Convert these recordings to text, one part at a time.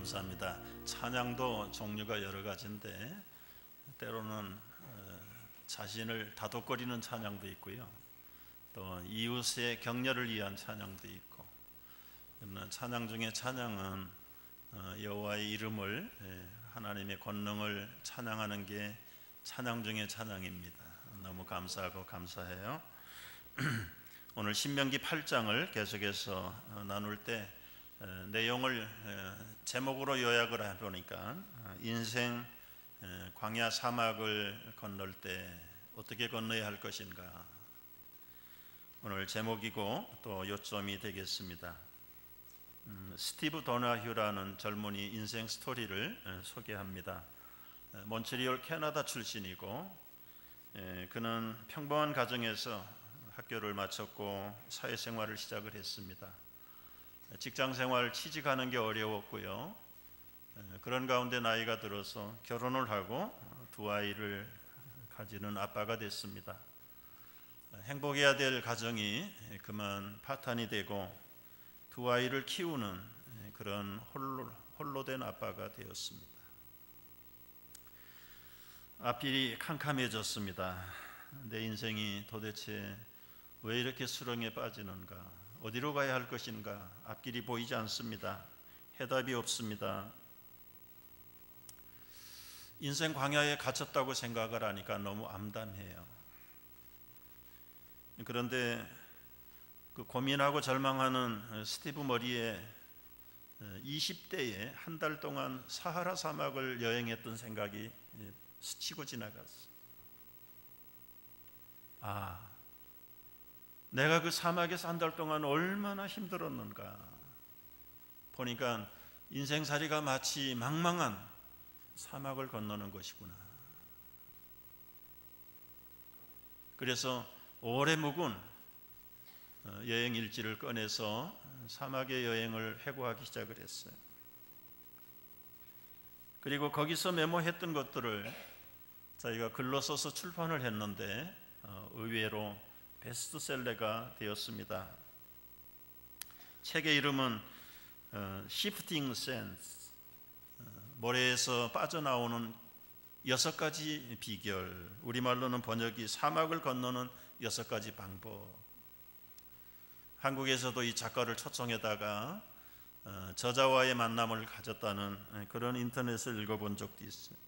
감사합니다. 찬양도 종류가 여러 가지인데 때로는 자신을 다독거리는 찬양도 있고요. 또 이웃의 격려를 위한 찬양도 있고, 찬양 중에 찬양은 여호와의 이름을, 하나님의 권능을 찬양하는 게 찬양 중에 찬양입니다. 너무 감사하고 감사해요. 오늘 신명기 8장을 계속해서 나눌 때 내용을 제목으로 요약을 해보니까 인생 광야 사막을 건널 때 어떻게 건너야 할 것인가, 오늘 제목이고 또 요점이 되겠습니다. 스티브 도나휴라는 젊은이 인생 스토리를 소개합니다. 몬트리올 캐나다 출신이고, 그는 평범한 가정에서 학교를 마쳤고 사회생활을 시작을 했습니다. 직장생활 취직하는 게 어려웠고요. 그런 가운데 나이가 들어서 결혼을 하고 두 아이를 가지는 아빠가 됐습니다. 행복해야 될 가정이 그만 파탄이 되고 두 아이를 키우는 그런 홀로 된 아빠가 되었습니다. 앞길이 캄캄해졌습니다. 내 인생이 도대체 왜 이렇게 수렁에 빠지는가? 어디로 가야 할 것인가? 앞길이 보이지 않습니다. 해답이 없습니다. 인생 광야에 갇혔다고 생각을 하니까 너무 암담해요. 그런데 그 고민하고 절망하는 스티브 머리에 20대에 한 달 동안 사하라 사막을 여행했던 생각이 스치고 지나갔어요. 내가 그 사막에서 한 달 동안 얼마나 힘들었는가. 보니까 인생살이가 마치 망망한 사막을 건너는 것이구나. 그래서 오래 묵은 여행 일지를 꺼내서 사막의 여행을 회고하기 시작을 했어요. 그리고 거기서 메모했던 것들을 자기가 글로 써서 출판을 했는데 의외로 베스트셀러가 되었습니다. 책의 이름은 Shifting Sands, 모래에서 빠져나오는 6가지 비결, 우리말로는 번역이 사막을 건너는 6가지 방법. 한국에서도 이 작가를 초청해다가 저자와의 만남을 가졌다는 그런 인터넷을 읽어본 적도 있어요.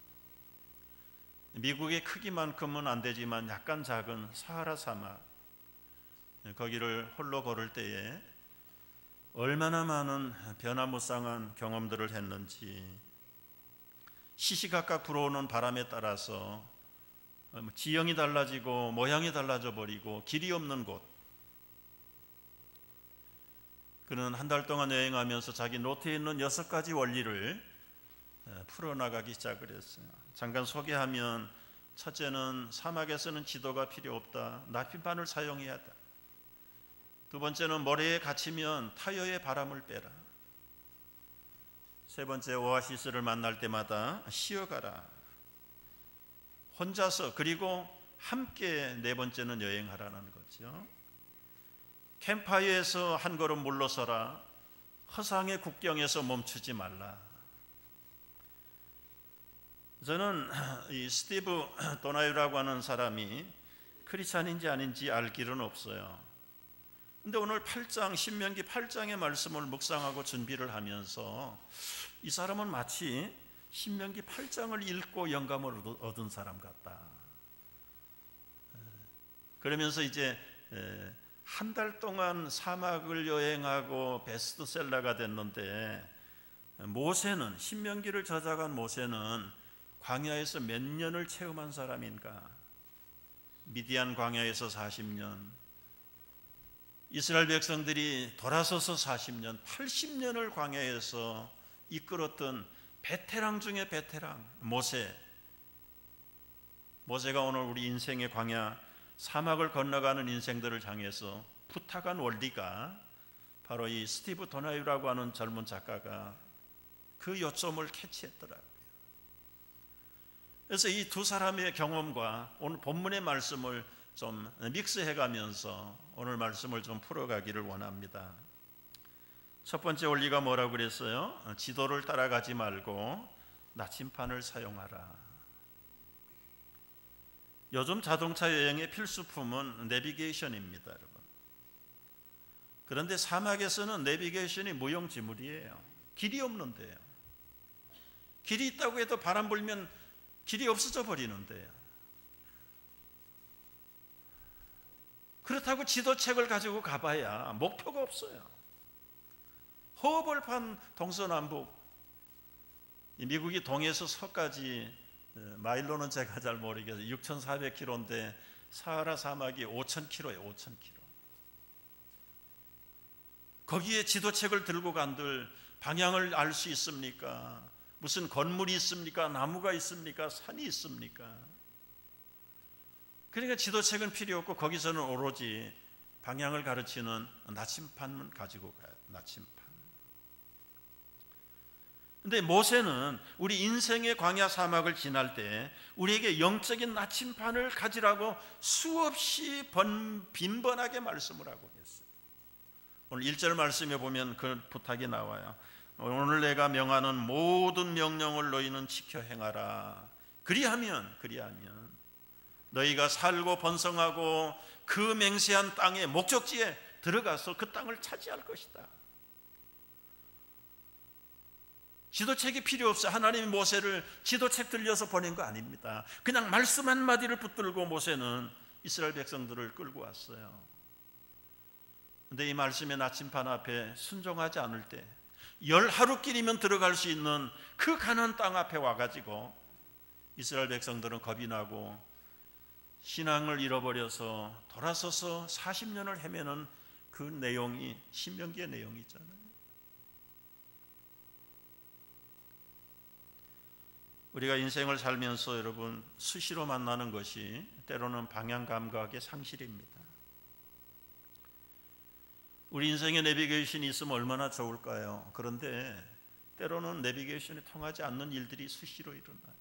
미국의 크기만큼은 안 되지만 약간 작은 사하라 사막, 거기를 홀로 걸을 때에 얼마나 많은 변화무쌍한 경험들을 했는지, 시시각각 불어오는 바람에 따라서 지형이 달라지고 모양이 달라져 버리고 길이 없는 곳, 그는 한 달 동안 여행하면서 자기 노트에 있는 6가지 원리를 풀어나가기 시작을 했어요. 잠깐 소개하면, 첫째는 사막에서는 지도가 필요 없다. 나침반을 사용해야 한다. 두 번째는 모래에 갇히면 타이어에 바람을 빼라. 세 번째, 오아시스를 만날 때마다 쉬어가라. 혼자서, 그리고 함께. 네 번째는 여행하라는 거죠. 캠프파이어에서 한 걸음 물러서라. 허상의 국경에서 멈추지 말라. 저는 이 스티브 도나휴라고 하는 사람이 크리스찬인지 아닌지 알 길은 없어요. 근데 오늘 8장, 신명기 8장의 말씀을 묵상하고 준비를 하면서 이 사람은 마치 신명기 8장을 읽고 영감을 얻은 사람 같다. 그러면서 이제 한 달 동안 사막을 여행하고 베스트셀러가 됐는데, 모세는, 신명기를 저작한 모세는 광야에서 몇 년을 체험한 사람인가? 미디안 광야에서 40년, 이스라엘 백성들이 돌아서서 40년, 80년을 광야에서 이끌었던 베테랑 중에 베테랑 모세가 오늘 우리 인생의 광야 사막을 건너가는 인생들을 향해서 부탁한 원리가 바로 이 스티브 도나휴라고 하는 젊은 작가가 그 요점을 캐치했더라고요. 그래서 이 두 사람의 경험과 오늘 본문의 말씀을 좀 믹스해가면서 오늘 말씀을 좀 풀어가기를 원합니다. 첫 번째 원리가 뭐라고 그랬어요? 지도를 따라가지 말고 나침판을 사용하라. 요즘 자동차 여행의 필수품은 내비게이션입니다, 여러분. 그런데 사막에서는 내비게이션이 무용지물이에요. 길이 없는데요. 길이 있다고 해도 바람 불면 길이 없어져 버리는데요. 그렇다고 지도책을 가지고 가봐야 목표가 없어요. 허벌판 동서남북, 미국이 동에서 서까지 마일로는 제가 잘 모르겠어요. 6,400km인데 사하라 사막이 5,000km예요. 5,000km. 거기에 지도책을 들고 간들 방향을 알 수 있습니까? 무슨 건물이 있습니까? 나무가 있습니까? 산이 있습니까? 그러니까 지도책은 필요 없고 거기서는 오로지 방향을 가르치는 나침판만 가지고 가요. 나침판. 근데 모세는 우리 인생의 광야 사막을 지날 때 우리에게 영적인 나침판을 가지라고 수없이 빈번하게 말씀을 하고 계세요. 오늘 1절 말씀에 보면 그 부탁이 나와요. 오늘 내가 명하는 모든 명령을 너희는 지켜 행하라. 그리하면 너희가 살고 번성하고 그 맹세한 땅의 목적지에 들어가서 그 땅을 차지할 것이다. 지도책이 필요 없어요. 하나님이 모세를 지도책 들려서 보낸 거 아닙니다. 그냥 말씀 한마디를 붙들고 모세는 이스라엘 백성들을 끌고 왔어요. 그런데 이 말씀의 나침판 앞에 순종하지 않을 때 10하루길이면 들어갈 수 있는 그 가나안 땅 앞에 와가지고 이스라엘 백성들은 겁이 나고 신앙을 잃어버려서 돌아서서 40년을 헤매는 그 내용이 신명기의 내용이잖아요. 우리가 인생을 살면서 여러분 수시로 만나는 것이 때로는 방향 감각의 상실입니다. 우리 인생에 내비게이션이 있으면 얼마나 좋을까요? 그런데 때로는 내비게이션이 통하지 않는 일들이 수시로 일어나요.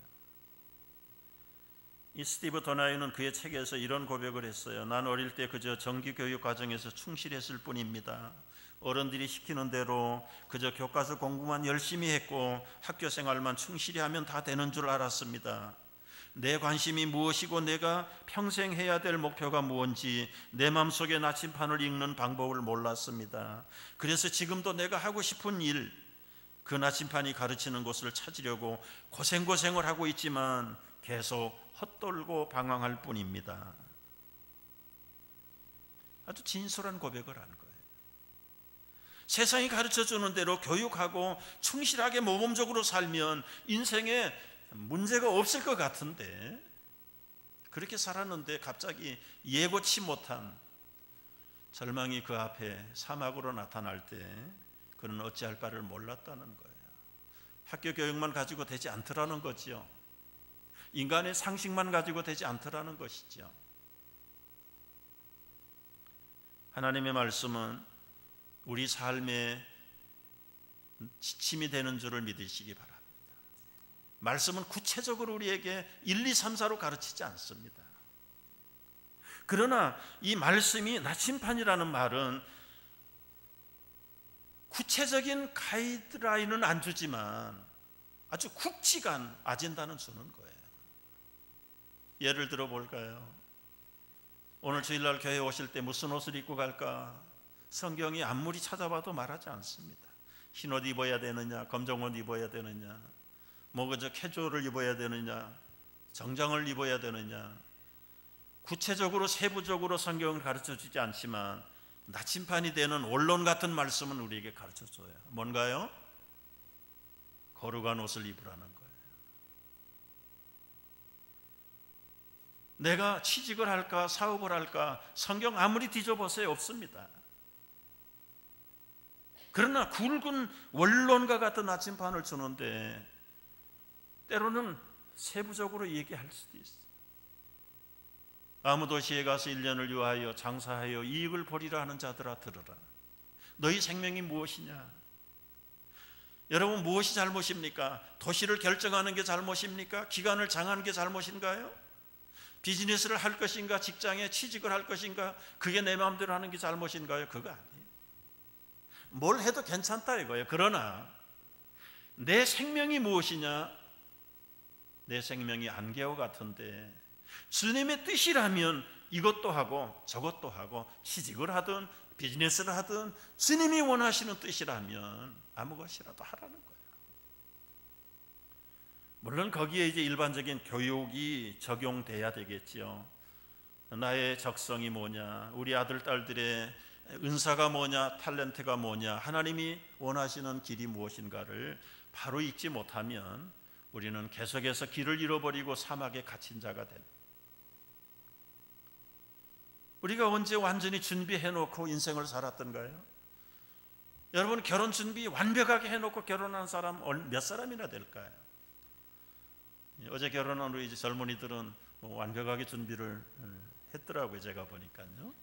이 스티브 도나이는 그의 책에서 이런 고백을 했어요. 난 어릴 때 그저 정기교육 과정에서 충실했을 뿐입니다. 어른들이 시키는 대로 그저 교과서 공부만 열심히 했고 학교 생활만 충실히 하면 다 되는 줄 알았습니다. 내 관심이 무엇이고 내가 평생 해야 될 목표가 무엇인지 내 마음속에 나침판을 읽는 방법을 몰랐습니다. 그래서 지금도 내가 하고 싶은 일, 그 나침판이 가르치는 곳을 찾으려고 고생을 하고 있지만 계속 헛돌고 방황할 뿐입니다. 아주 진솔한 고백을 한 거예요. 세상이 가르쳐주는 대로 교육하고 충실하게 모범적으로 살면 인생에 문제가 없을 것 같은데 그렇게 살았는데 갑자기 예고치 못한 절망이 그 앞에 사막으로 나타날 때 그는 어찌할 바를 몰랐다는 거예요. 학교 교육만 가지고 되지 않더라는 거죠. 인간의 상식만 가지고 되지 않더라는 것이죠. 하나님의 말씀은 우리 삶의 지침이 되는 줄을 믿으시기 바랍니다. 말씀은 구체적으로 우리에게 1, 2, 3, 4로 가르치지 않습니다. 그러나 이 말씀이 나침판이라는 말은 구체적인 가이드라인은 안 주지만 아주 굵직한 아젠다는 주는 거예요. 예를 들어 볼까요? 오늘 주일날 교회 오실 때 무슨 옷을 입고 갈까? 성경이 아무리 찾아봐도 말하지 않습니다. 흰 옷 입어야 되느냐, 검정 옷 입어야 되느냐, 뭐 그저 캐주얼을 입어야 되느냐, 정장을 입어야 되느냐, 구체적으로 세부적으로 성경을 가르쳐주지 않지만 나침판이 되는 원론 같은 말씀은 우리에게 가르쳐줘요. 뭔가요? 거룩한 옷을 입으라는 거예요. 내가 취직을 할까 사업을 할까 성경 아무리 뒤져보세요 없습니다. 그러나 굵은 원론과 같은 나침판을 주는데 때로는 세부적으로 얘기할 수도 있어요. 아무 도시에 가서 1년을 유하여 장사하여 이익을 보리라 하는 자들아 들으라. 너희 생명이 무엇이냐? 여러분 무엇이 잘못입니까? 도시를 결정하는 게 잘못입니까? 기간을 정하는 게 잘못인가요? 비즈니스를 할 것인가? 직장에 취직을 할 것인가? 그게 내 마음대로 하는 게 잘못인가요? 그거 아니에요. 뭘 해도 괜찮다 이거예요. 그러나 내 생명이 무엇이냐? 내 생명이 안개와 같은데 주님의 뜻이라면 이것도 하고 저것도 하고 취직을 하든 비즈니스를 하든 주님이 원하시는 뜻이라면 아무 것이라도 하라는 거예요. 물론 거기에 이제 일반적인 교육이 적용돼야 되겠지요. 나의 적성이 뭐냐, 우리 아들 딸들의 은사가 뭐냐, 탤런트가 뭐냐, 하나님이 원하시는 길이 무엇인가를 바로 읽지 못하면 우리는 계속해서 길을 잃어버리고 사막에 갇힌 자가 됩니다. 우리가 언제 완전히 준비해놓고 인생을 살았던가요? 여러분, 결혼 준비 완벽하게 해놓고 결혼한 사람 몇 사람이나 될까요? 어제 결혼한 우리 젊은이들은 완벽하게 준비를 했더라고요. 제가 보니까요.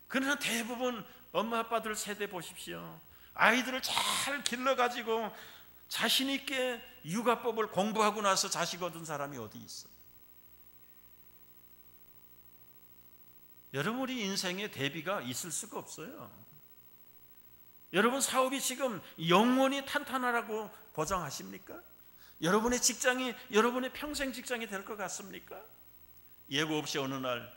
그러나 대부분 엄마 아빠들 세대 보십시오. 아이들을 잘 길러가지고 자신 있게 육아법을 공부하고 나서 자식 얻은 사람이 어디 있어요? 여러분, 우리 인생에 대비가 있을 수가 없어요. 여러분, 사업이 지금 영원히 탄탄하라고 보장하십니까? 여러분의 직장이 여러분의 평생 직장이 될 것 같습니까? 예고 없이 어느 날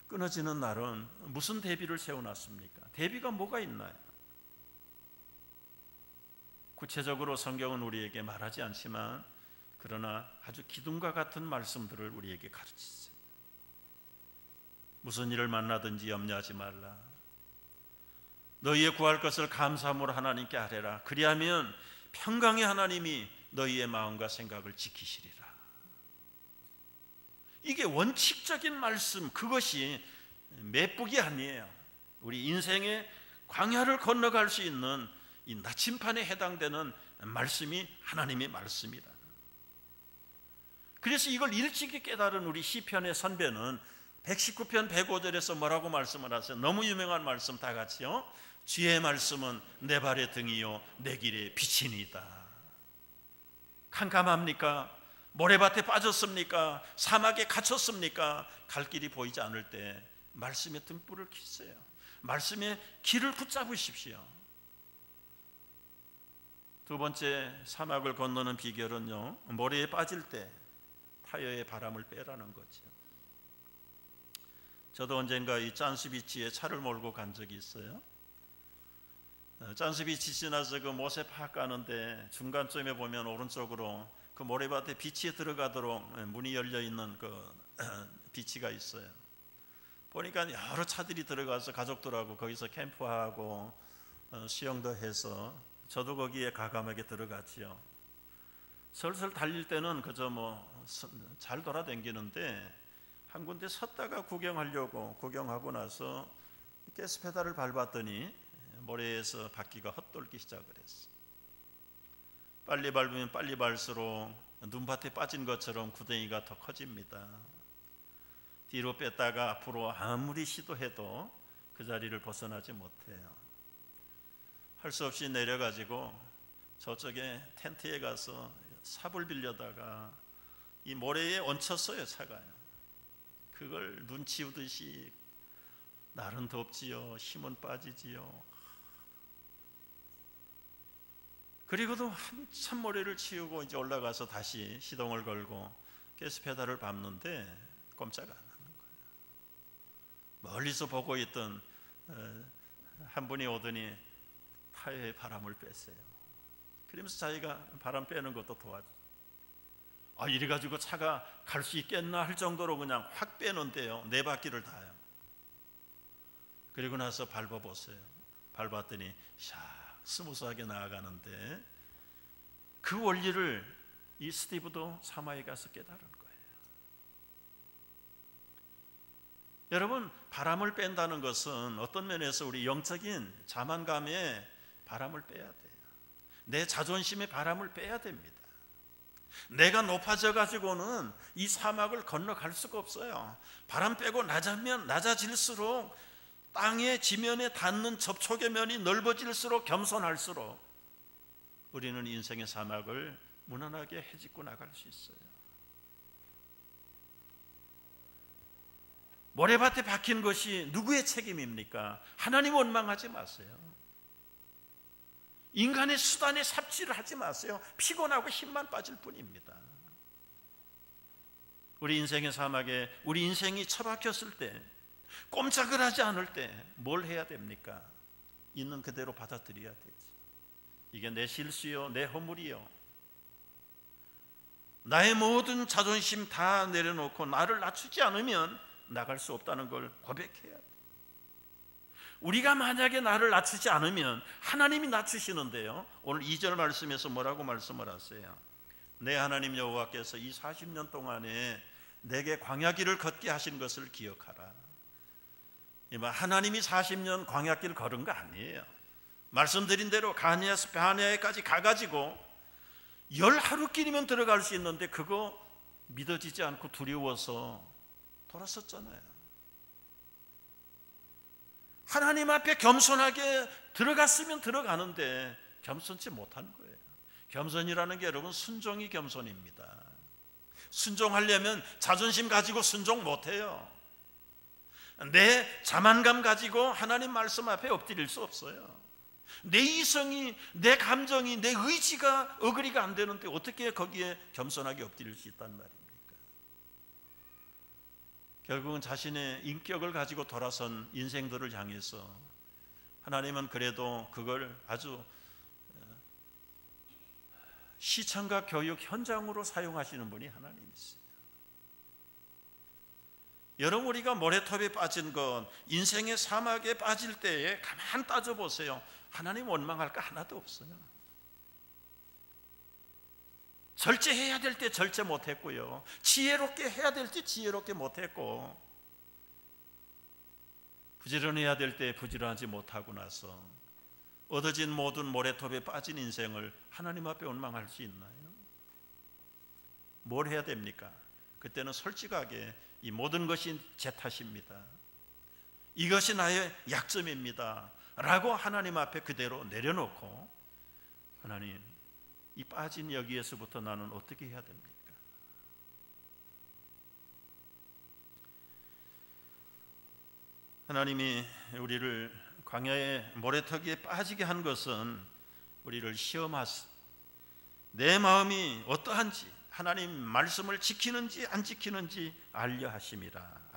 끊어지는 날은 무슨 대비를 세워놨습니까? 대비가 뭐가 있나요? 구체적으로 성경은 우리에게 말하지 않지만 그러나 아주 기둥과 같은 말씀들을 우리에게 가르치세요. 무슨 일을 만나든지 염려하지 말라. 너희의 구할 것을 감사함으로 하나님께 아뢰라. 그리하면 평강의 하나님이 너희의 마음과 생각을 지키시리라. 이게 원칙적인 말씀, 그것이 맵북이 아니에요. 우리 인생의 광야를 건너갈 수 있는 이 나침판에 해당되는 말씀이 하나님의 말씀이다. 그래서 이걸 일찍이 깨달은 우리 시편의 선배는 119편 105절에서 뭐라고 말씀을 하세요? 너무 유명한 말씀 다 같이요. 주의 말씀은 내 발의 등이요 내 길의 빛이니이다. 캄캄합니까? 모래밭에 빠졌습니까? 사막에 갇혔습니까? 갈 길이 보이지 않을 때 말씀의 등불을 켜세요. 말씀의 길을 붙잡으십시오. 두 번째, 사막을 건너는 비결은요, 모래에 빠질 때 타이어의 바람을 빼라는 거죠. 저도 언젠가 이 잔스비치에 차를 몰고 간 적이 있어요. 잔스비치 지나서 그 못에 팍 가는데 중간쯤에 보면 오른쪽으로 그 모래밭에 빛이 들어가도록 문이 열려 있는 그 비치가 있어요. 보니까 여러 차들이 들어가서 가족들하고 거기서 캠프하고 수영도 해서 저도 거기에 가감하게 들어갔지요. 슬슬 달릴 때는 그저 잘 돌아다니는데 한 군데 섰다가 구경하고 나서 가스 페달을 밟았더니 모래에서 바퀴가 헛돌기 시작을 했어. 빨리 밟으면 빨리 밟을수록 눈밭에 빠진 것처럼 구덩이가 더 커집니다. 뒤로 뺐다가 앞으로 아무리 시도해도 그 자리를 벗어나지 못해요. 할 수 없이 내려가지고 저쪽에 텐트에 가서 삽을 빌려다가 이 모래에 얹혔어요. 차가요. 그걸 눈 치우듯이 날은 덥지요, 힘은 빠지지요. 그리고도 한참 모래를 치우고 이제 올라가서 다시 시동을 걸고 가스 페달을 밟는데 꼼짝 안 하는 거예요. 멀리서 보고 있던 한 분이 오더니 타이어에 바람을 뺐어요. 그러면서 자기가 바람 빼는 것도 도와줘. 이래가지고 차가 갈 수 있겠나 할 정도로 그냥 확 빼는데요, 네 바퀴를 다요. 그리고 나서 밟아보세요. 밟았더니 샥 스무스하게 나아가는데 그 원리를 이 스티브도 사마에 가서 깨달은 거예요. 여러분, 바람을 뺀다는 것은 어떤 면에서 우리 영적인 자만감에 바람을 빼야 돼요. 내 자존심에 바람을 빼야 됩니다. 내가 높아져 가지고는 이 사막을 건너갈 수가 없어요. 바람 빼고 낮아질수록 땅의 지면에 닿는 접촉의 면이 넓어질수록 겸손할수록 우리는 인생의 사막을 무난하게 헤집고 나갈 수 있어요. 모래밭에 박힌 것이 누구의 책임입니까? 하나님 원망하지 마세요. 인간의 수단에 삽질을 하지 마세요. 피곤하고 힘만 빠질 뿐입니다. 우리 인생의 사막에 우리 인생이 처박혔을 때, 꼼짝을 하지 않을 때 뭘 해야 됩니까? 있는 그대로 받아들여야 되지. 이게 내 실수요, 내 허물이요, 나의 모든 자존심 다 내려놓고 나를 낮추지 않으면 나갈 수 없다는 걸 고백해야 돼. 우리가 만약에 나를 낮추지 않으면 하나님이 낮추시는데요, 오늘 2절 말씀에서 뭐라고 말씀을 하세요? 내 하나님 여호와께서 이 40년 동안에 내게 광야길을 걷게 하신 것을 기억하라. 하나님이 40년 광야길 걸은 거 아니에요. 말씀드린 대로 가냐에서 바네아에까지 가가지고 10하루길이면 들어갈 수 있는데 그거 믿어지지 않고 두려워서 돌아섰잖아요. 하나님 앞에 겸손하게 들어갔으면 들어가는데 겸손치 못한 거예요. 겸손이라는 게 여러분 순종이 겸손입니다. 순종하려면 자존심 가지고 순종 못해요. 내 자만감 가지고 하나님 말씀 앞에 엎드릴 수 없어요. 내 이성이, 내 감정이, 내 의지가 어그리가 안 되는데 어떻게 거기에 겸손하게 엎드릴 수 있단 말입니까? 결국은 자신의 인격을 가지고 돌아선 인생들을 향해서 하나님은 그래도 그걸 아주 시청각 교육 현장으로 사용하시는 분이 하나님이세요. 여러분, 우리가 모래톱에 빠진 것, 인생의 사막에 빠질 때에 가만 따져보세요. 하나님 원망할 거 하나도 없어요. 절제해야 될 때 절제 못했고요, 지혜롭게 해야 될 때 지혜롭게 못했고, 부지런해야 될 때 부지런하지 못하고 나서 얻어진 모든 모래톱에 빠진 인생을 하나님 앞에 원망할 수 있나요? 뭘 해야 됩니까? 그때는 솔직하게 이 모든 것이 제 탓입니다, 이것이 나의 약점입니다 라고 하나님 앞에 그대로 내려놓고, 하나님, 이 빠진 여기에서부터 나는 어떻게 해야 됩니까? 하나님이 우리를 광야의 모래턱에 빠지게 한 것은 우리를 시험하시, 내 마음이 어떠한지, 하나님 말씀을 지키는지 안 지키는지 알려 하심이라.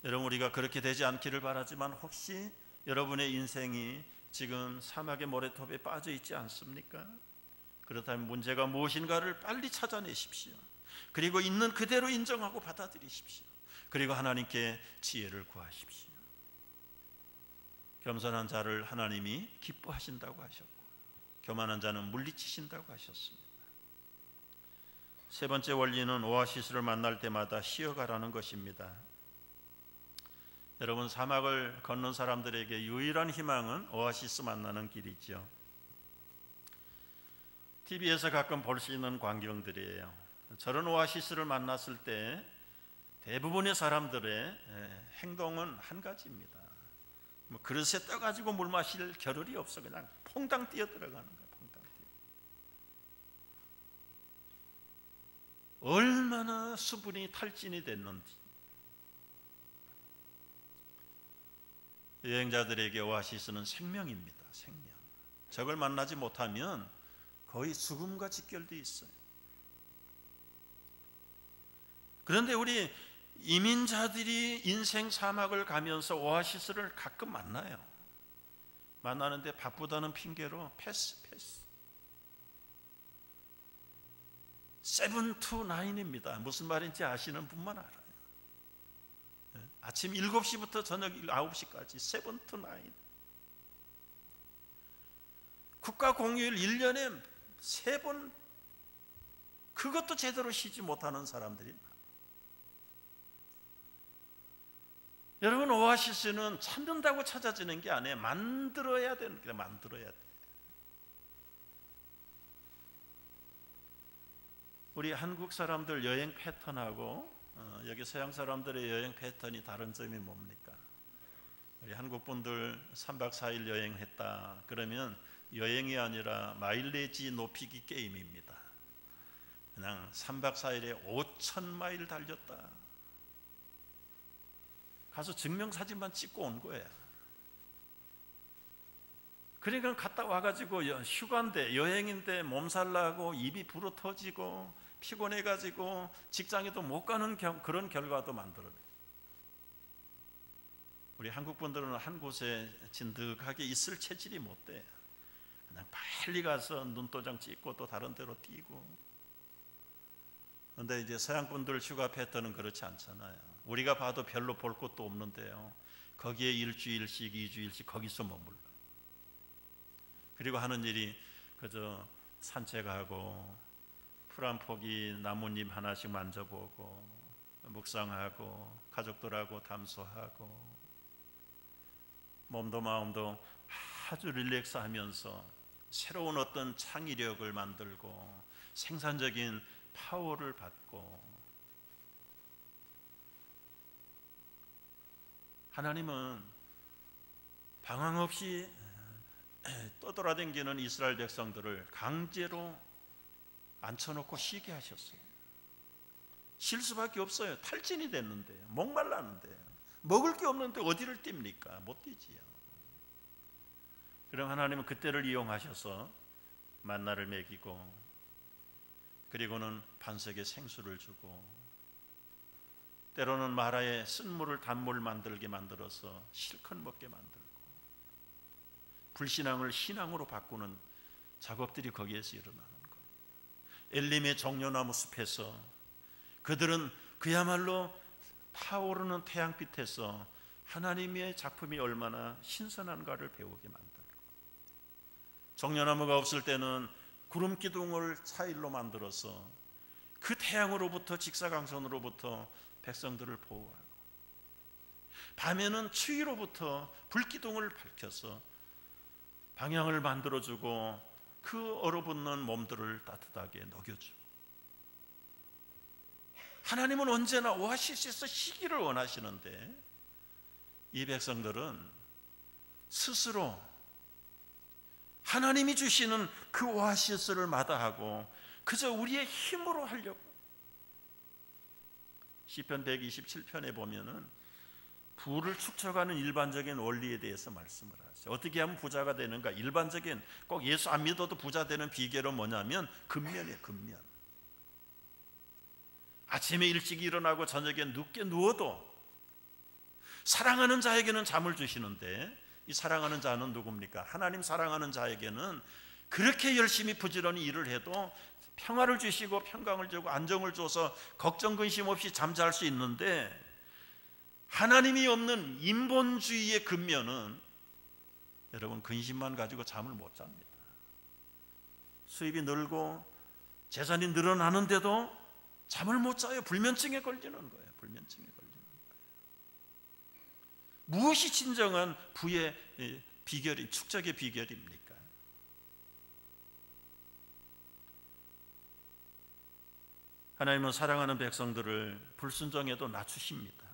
여러분, 우리가 그렇게 되지 않기를 바라지만 혹시 여러분의 인생이 지금 사막의 모래톱에 빠져 있지 않습니까? 그렇다면 문제가 무엇인가를 빨리 찾아내십시오. 그리고 있는 그대로 인정하고 받아들이십시오. 그리고 하나님께 지혜를 구하십시오. 겸손한 자를 하나님이 기뻐하신다고 하셨고, 교만한 자는 물리치신다고 하셨습니다. 세 번째 원리는 오아시스를 만날 때마다 쉬어가라는 것입니다. 여러분, 사막을 걷는 사람들에게 유일한 희망은 오아시스 만나는 길이죠. TV에서 가끔 볼 수 있는 광경들이에요. 저런 오아시스를 만났을 때 대부분의 사람들의 행동은 한 가지입니다. 그릇에 떠가지고 물 마실 겨를이 없어. 그냥 퐁당 뛰어 들어가는 거예요. 퐁당 뛰어. 얼마나 수분이 탈진이 됐는지. 여행자들에게 오아시스는 생명입니다. 생명. 저걸 만나지 못하면 거의 죽음과 직결되어 있어요. 그런데 우리 이민자들이 인생 사막을 가면서 오아시스를 가끔 만나요. 만나는데 바쁘다는 핑계로 패스. 7 to 9입니다. 무슨 말인지 아시는 분만 알아요. 아침 7시부터 저녁 9시까지 7 to 9. 국가 공휴일 1년에 3번, 그것도 제대로 쉬지 못하는 사람들이. 여러분, 오아시스는 찾는다고 찾아지는 게 아니에요. 만들어야 되는 거예요. 만들어야 돼. 우리 한국 사람들 여행 패턴하고 여기 서양 사람들의 여행 패턴이 다른 점이 뭡니까? 우리 한국 분들 3박 4일 여행했다 그러면 여행이 아니라 마일리지 높이기 게임입니다. 그냥 3박 4일에 5,000마일 달렸다. 가서 증명사진만 찍고 온 거예요. 그러니까 갔다 와가지고 휴가인데 여행인데 몸살 나고 입이 불어 터지고 피곤해가지고 직장에도 못 가는 그런 결과도 만들어내. 우리 한국 분들은 한 곳에 진득하게 있을 체질이 못 돼. 그냥 빨리 가서 눈도장 찍고 또 다른 데로 뛰고. 그런데 이제 서양 분들 휴가 패턴은 그렇지 않잖아요. 우리가 봐도 별로 볼 곳도 없는데요, 거기에 일주일씩 2주일씩 거기서 머물러. 그리고 하는 일이 그저 산책하고 풀 한 포기 나뭇잎 하나씩 만져보고 묵상하고 가족들하고 담소하고 몸도 마음도 아주 릴렉스하면서 새로운 어떤 창의력을 만들고 생산적인 파워를 받고. 하나님은 방황 없이 떠돌아다니는 이스라엘 백성들을 강제로 앉혀놓고 쉬게 하셨어요. 쉴 수밖에 없어요. 탈진이 됐는데, 목말랐는데, 먹을 게 없는데 어디를 뜁니까? 못 뛰지요. 그럼 하나님은 그때를 이용하셔서 만나를 먹이고, 그리고는 반석에 생수를 주고, 때로는 마라에 쓴물을 단물 만들게 만들어서 실컷 먹게 만들고, 불신앙을 신앙으로 바꾸는 작업들이 거기에서 일어나는 거예요. 엘림의 종려나무 숲에서 그들은 그야말로 타오르는 태양빛에서 하나님의 작품이 얼마나 신선한가를 배우게 만들고, 종려나무가 없을 때는 구름 기둥을 차일로 만들어서 그 태양으로부터, 직사광선으로부터 백성들을 보호하고, 밤에는 추위로부터 불기둥을 밝혀서 방향을 만들어주고 그 얼어붙는 몸들을 따뜻하게 녹여주고. 하나님은 언제나 오아시스에서 쉬기를 원하시는데, 이 백성들은 스스로 하나님이 주시는 그 오아시스를 마다하고 그저 우리의 힘으로 하려고. 시편 127편에 보면은 부를 축적하는 일반적인 원리에 대해서 말씀을 하세요. 어떻게 하면 부자가 되는가? 일반적인, 꼭 예수 안 믿어도 부자 되는 비결은 뭐냐면 근면이에요. 근면. 아침에 일찍 일어나고 저녁에 늦게 누워도 사랑하는 자에게는 잠을 주시는데, 이 사랑하는 자는 누굽니까? 하나님 사랑하는 자에게는 그렇게 열심히 부지런히 일을 해도 평화를 주시고 평강을 주고 안정을 줘서 걱정 근심 없이 잠잘 수 있는데, 하나님이 없는 인본주의의 근면은 여러분 근심만 가지고 잠을 못 잡니다. 수입이 늘고 재산이 늘어나는데도 잠을 못 자요. 불면증에 걸리는 거예요. 불면증에 걸리는 거예요. 무엇이 진정한 부의 비결이, 축적의 비결입니까? 하나님은 사랑하는 백성들을 불순종에도 낮추십니다.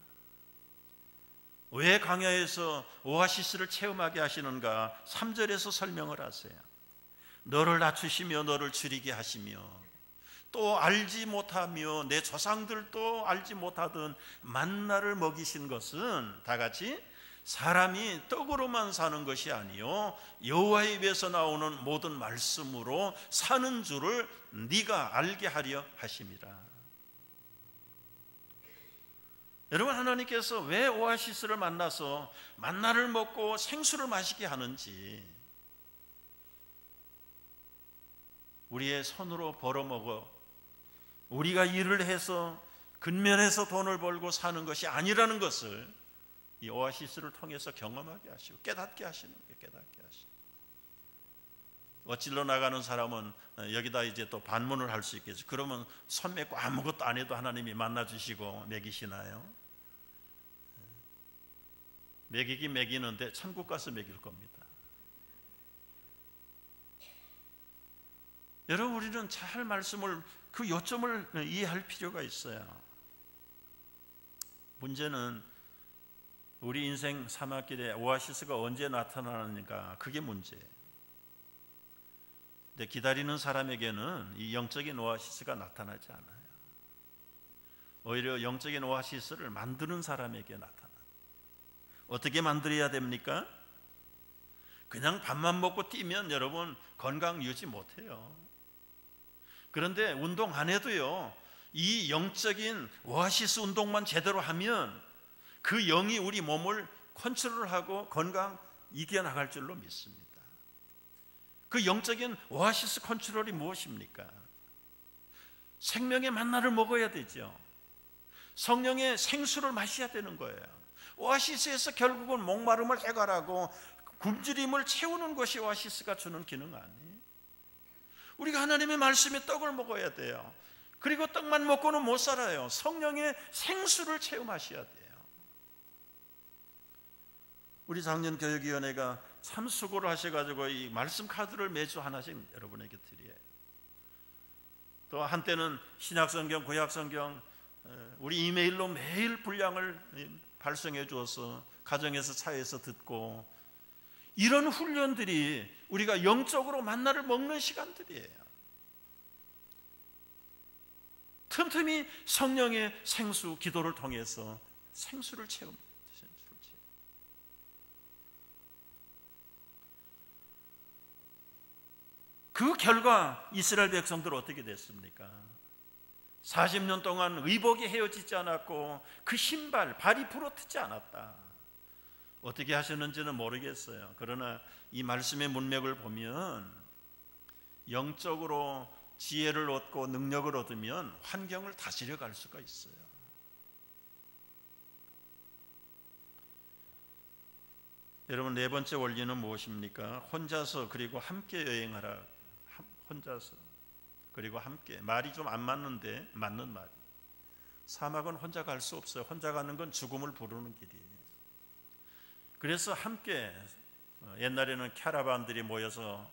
왜 광야에서 오아시스를 체험하게 하시는가? 3절에서 설명을 하세요. 너를 낮추시며 너를 줄이게 하시며 또 알지 못하며 내 조상들도 알지 못하던 만나를 먹이신 것은 다 같이 사람이 떡으로만 사는 것이 아니요 여호와의 입에서 나오는 모든 말씀으로 사는 줄을 네가 알게 하려 하심이라. 여러분, 하나님께서 왜 오아시스를 만나서 만나를 먹고 생수를 마시게 하는지, 우리의 손으로 벌어먹어 우리가 일을 해서 근면해서 돈을 벌고 사는 것이 아니라는 것을 이 오아시스를 통해서 경험하게 하시고 깨닫게 하시는 게, 깨닫게 하시는. 어찔러 나가는 사람은 여기다 이제 또 반문을 할 수 있겠죠. 그러면 손 맺고 아무것도 안 해도 하나님이 만나 주시고 먹이시나요? 먹이긴 먹이는데 천국 가서 먹일 겁니다. 여러분, 우리는 잘 말씀을, 그 요점을 이해할 필요가 있어요. 문제는 우리 인생 사막길에 오아시스가 언제 나타나는가, 그게 문제예요. 근데 기다리는 사람에게는 이 영적인 오아시스가 나타나지 않아요. 오히려 영적인 오아시스를 만드는 사람에게 나타나요. 어떻게 만들어야 됩니까? 그냥 밥만 먹고 뛰면 여러분 건강 유지 못해요. 그런데 운동 안 해도요, 이 영적인 오아시스 운동만 제대로 하면 그 영이 우리 몸을 컨트롤하고 건강 이겨나갈 줄로 믿습니다. 그 영적인 오아시스 컨트롤이 무엇입니까? 생명의 만나를 먹어야 되죠. 성령의 생수를 마셔야 되는 거예요. 오아시스에서 결국은 목마름을 해결하고 굶주림을 채우는 것이 오아시스가 주는 기능 아니에요? 우리가 하나님의 말씀의 떡을 먹어야 돼요. 그리고 떡만 먹고는 못 살아요. 성령의 생수를 체험하셔야 돼요. 우리 작년 교육위원회가 참 수고를 하셔가지고 이 말씀 카드를 매주 하나씩 여러분에게 드려요. 또 한때는 신약성경, 구약성경 우리 이메일로 매일 분량을 발송해 주어서 가정에서 차에서 듣고, 이런 훈련들이 우리가 영적으로 만나를 먹는 시간들이에요. 틈틈이 성령의 생수, 기도를 통해서 생수를 채웁니다. 그 결과 이스라엘 백성들 어떻게 됐습니까? 40년 동안 의복이 헤어지지 않았고 그 신발, 발이 부러뜨지 않았다. 어떻게 하셨는지는 모르겠어요. 그러나 이 말씀의 문맥을 보면 영적으로 지혜를 얻고 능력을 얻으면 환경을 다스려 갈 수가 있어요. 여러분, 네 번째 원리는 무엇입니까? 혼자서 그리고 함께 여행하라. 혼자서 그리고 함께. 말이 좀 안 맞는데 맞는 말이. 사막은 혼자 갈 수 없어요. 혼자 가는 건 죽음을 부르는 길이에요. 그래서 함께, 옛날에는 캐러반들이 모여서,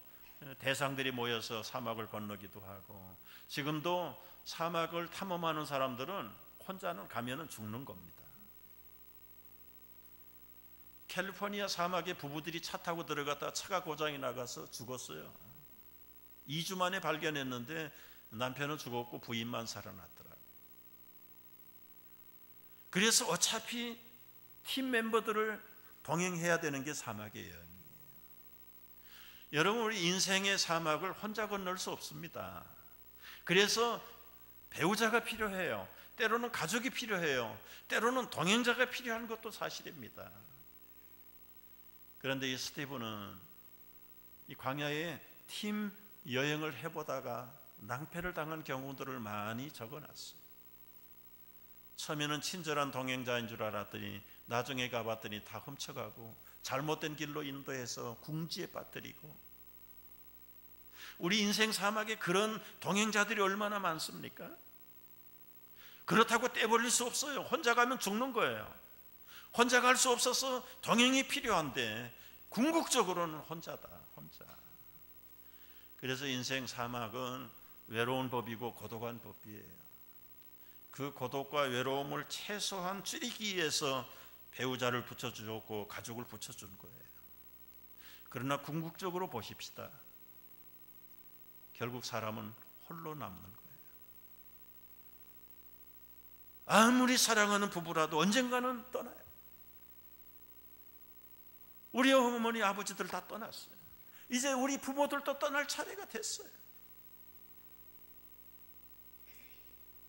대상들이 모여서 사막을 건너기도 하고, 지금도 사막을 탐험하는 사람들은 혼자는 가면은 죽는 겁니다. 캘리포니아 사막에 부부들이 차 타고 들어갔다가 차가 고장이 나가서 죽었어요. 2주 만에 발견했는데 남편은 죽었고 부인만 살아났더라고요. 그래서 어차피 팀 멤버들을 동행해야 되는 게 사막의 여행이에요. 여러분, 우리 인생의 사막을 혼자 건널 수 없습니다. 그래서 배우자가 필요해요. 때로는 가족이 필요해요. 때로는 동행자가 필요한 것도 사실입니다. 그런데 이 스티븐은 이 광야에 팀 여행을 해보다가 낭패를 당한 경우들을 많이 적어놨어요. 처음에는 친절한 동행자인 줄 알았더니 나중에 가봤더니 다 훔쳐가고 잘못된 길로 인도해서 궁지에 빠뜨리고. 우리 인생 사막에 그런 동행자들이 얼마나 많습니까? 그렇다고 떼버릴 수 없어요. 혼자 가면 죽는 거예요. 혼자 갈 수 없어서 동행이 필요한데 궁극적으로는 혼자다. 혼자. 그래서 인생 사막은 외로운 법이고 고독한 법이에요. 그 고독과 외로움을 최소한 줄이기 위해서 배우자를 붙여주었고 가족을 붙여준 거예요. 그러나 궁극적으로 보십시다. 결국 사람은 홀로 남는 거예요. 아무리 사랑하는 부부라도 언젠가는 떠나요. 우리 어머니 아버지들 다 떠났어요. 이제 우리 부모들도 떠날 차례가 됐어요.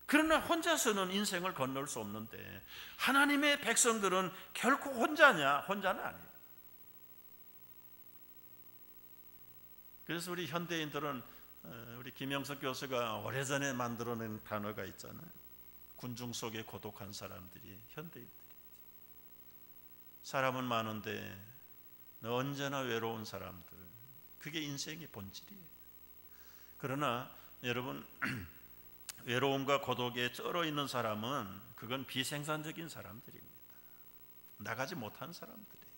그러나 혼자서는 인생을 건널 수 없는데 하나님의 백성들은 결코 혼자냐? 혼자는 아니에요. 그래서 우리 현대인들은, 우리 김영석 교수가 오래전에 만들어낸 단어가 있잖아요. 군중 속에 고독한 사람들이 현대인들이지. 사람은 많은데 언제나 외로운 사람들, 그게 인생의 본질이에요. 그러나 여러분, 외로움과 고독에 쩔어 있는 사람은 그건 비생산적인 사람들입니다. 나가지 못한 사람들이에요.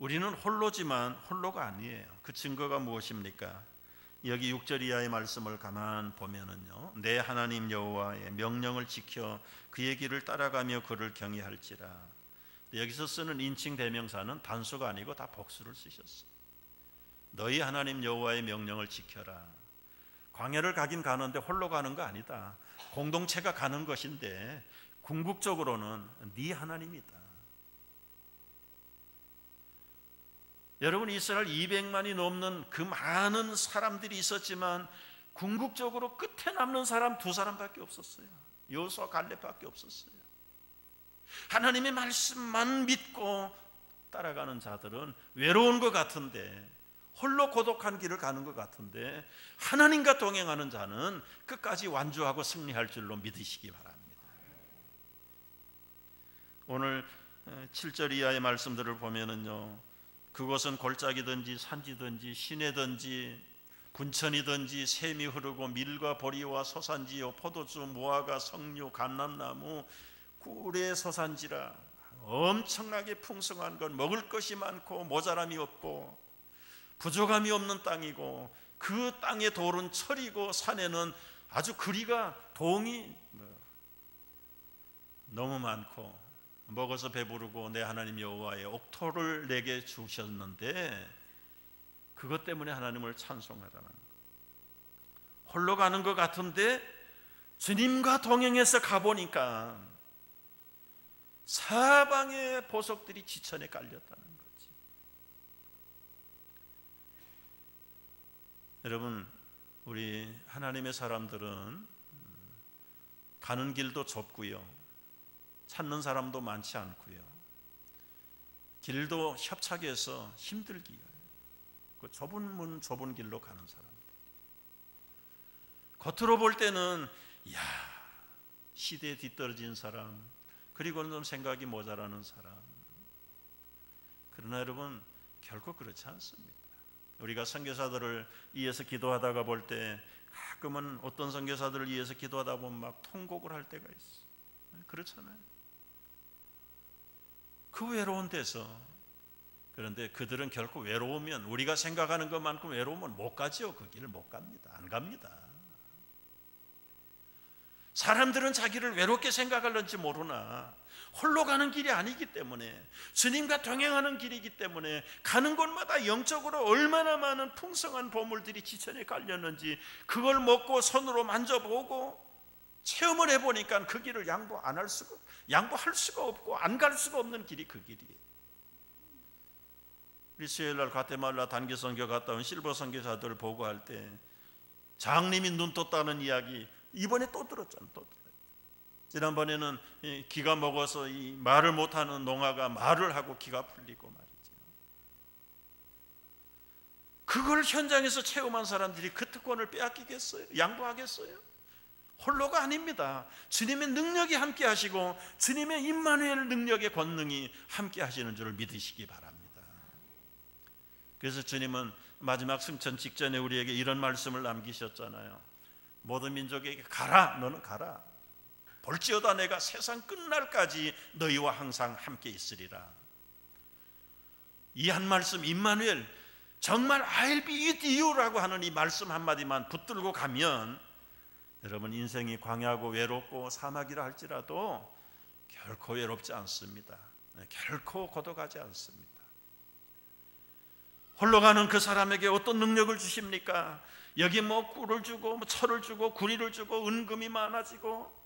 우리는 홀로지만 홀로가 아니에요. 그 증거가 무엇입니까? 여기 6절 이하의 말씀을 가만 보면은요, 내 하나님 여호와의 명령을 지켜 그의 길을 따라가며 그를 경외할지라. 여기서 쓰는 인칭 대명사는 단수가 아니고 다 복수를 쓰셨어요. 너희 하나님 여호와의 명령을 지켜라. 광야를 가긴 가는데 홀로 가는 거 아니다. 공동체가 가는 것인데 궁극적으로는 네 하나님이다. 여러분, 이스라엘 200만이 넘는 그 많은 사람들이 있었지만 궁극적으로 끝에 남는 사람 두 사람밖에 없었어요. 여호수아 갈렙밖에 없었어요. 하나님의 말씀만 믿고 따라가는 자들은 외로운 것 같은데, 홀로 고독한 길을 가는 것 같은데, 하나님과 동행하는 자는 끝까지 완주하고 승리할 줄로 믿으시기 바랍니다. 오늘 7절 이하의 말씀들을 보면은요, 그곳은 골짜기든지 산지든지 시내든지 군천이든지 샘이 흐르고 밀과 보리와 소산지요 포도주 무화과 석류 감람나무 꿀의 소산지라. 엄청나게 풍성한 건 먹을 것이 많고 모자람이 없고 부족함이 없는 땅이고, 그 땅의 돌은 철이고 산에는 아주 그리가 동이 너무 많고, 먹어서 배부르고 내 하나님 여호와의 옥토를 내게 주셨는데 그것 때문에 하나님을 찬송하라는 거예요. 홀로 가는 것 같은데 주님과 동행해서 가보니까 사방의 보석들이 지천에 깔렸다는 거지. 여러분, 우리 하나님의 사람들은 가는 길도 좁고요, 찾는 사람도 많지 않고요, 길도 협착해서 힘들기요. 그 좁은 문 좁은 길로 가는 사람들, 겉으로 볼 때는 야, 시대에 뒤떨어진 사람, 그리고는 좀 생각이 모자라는 사람. 그러나 여러분, 결코 그렇지 않습니다. 우리가 선교사들을 위해서 기도하다가 볼 때 가끔은 어떤 선교사들을 위해서 기도하다 보면 막 통곡을 할 때가 있어. 그렇잖아요. 그 외로운 데서. 그런데 그들은 결코 외로우면, 우리가 생각하는 것만큼 외로우면 못 가죠. 그 길을 못 갑니다. 안 갑니다. 사람들은 자기를 외롭게 생각할는지 모르나 홀로 가는 길이 아니기 때문에, 주님과 동행하는 길이기 때문에 가는 곳마다 영적으로 얼마나 많은 풍성한 보물들이 지천에 깔렸는지 그걸 먹고 손으로 만져보고 체험을 해보니까 그 길을 양보할 수가 없고 안 갈 수가 없는 길이 그 길이에요. 우리 수요일날 과테말라 단기 선교 갔다 온 실버 선교사들 보고할 때 장님이 눈 떴다는 이야기 이번에 또 들었잖아요. 또 들어요. 지난번에는 기가 먹어서 이 말을 못하는 농아가 말을 하고 기가 풀리고 말이죠. 그걸 현장에서 체험한 사람들이 그 특권을 빼앗기겠어요? 양보하겠어요? 홀로가 아닙니다. 주님의 능력이 함께 하시고 주님의 임마누엘 능력의 권능이 함께 하시는 줄을 믿으시기 바랍니다. 그래서 주님은 마지막 승천 직전에 우리에게 이런 말씀을 남기셨잖아요. 모든 민족에게 가라, 너는 가라. 볼지어다 내가 세상 끝날까지 너희와 항상 함께 있으리라. 이 한 말씀, 임마누엘, 정말 I'll be with you라고 하는 이 말씀 한마디만 붙들고 가면 여러분, 인생이 광야고 외롭고 사막이라 할지라도 결코 외롭지 않습니다. 결코 고독하지 않습니다. 홀로 가는 그 사람에게 어떤 능력을 주십니까? 여기 뭐 꿀을 주고 철을 주고 구리를 주고 은금이 많아지고,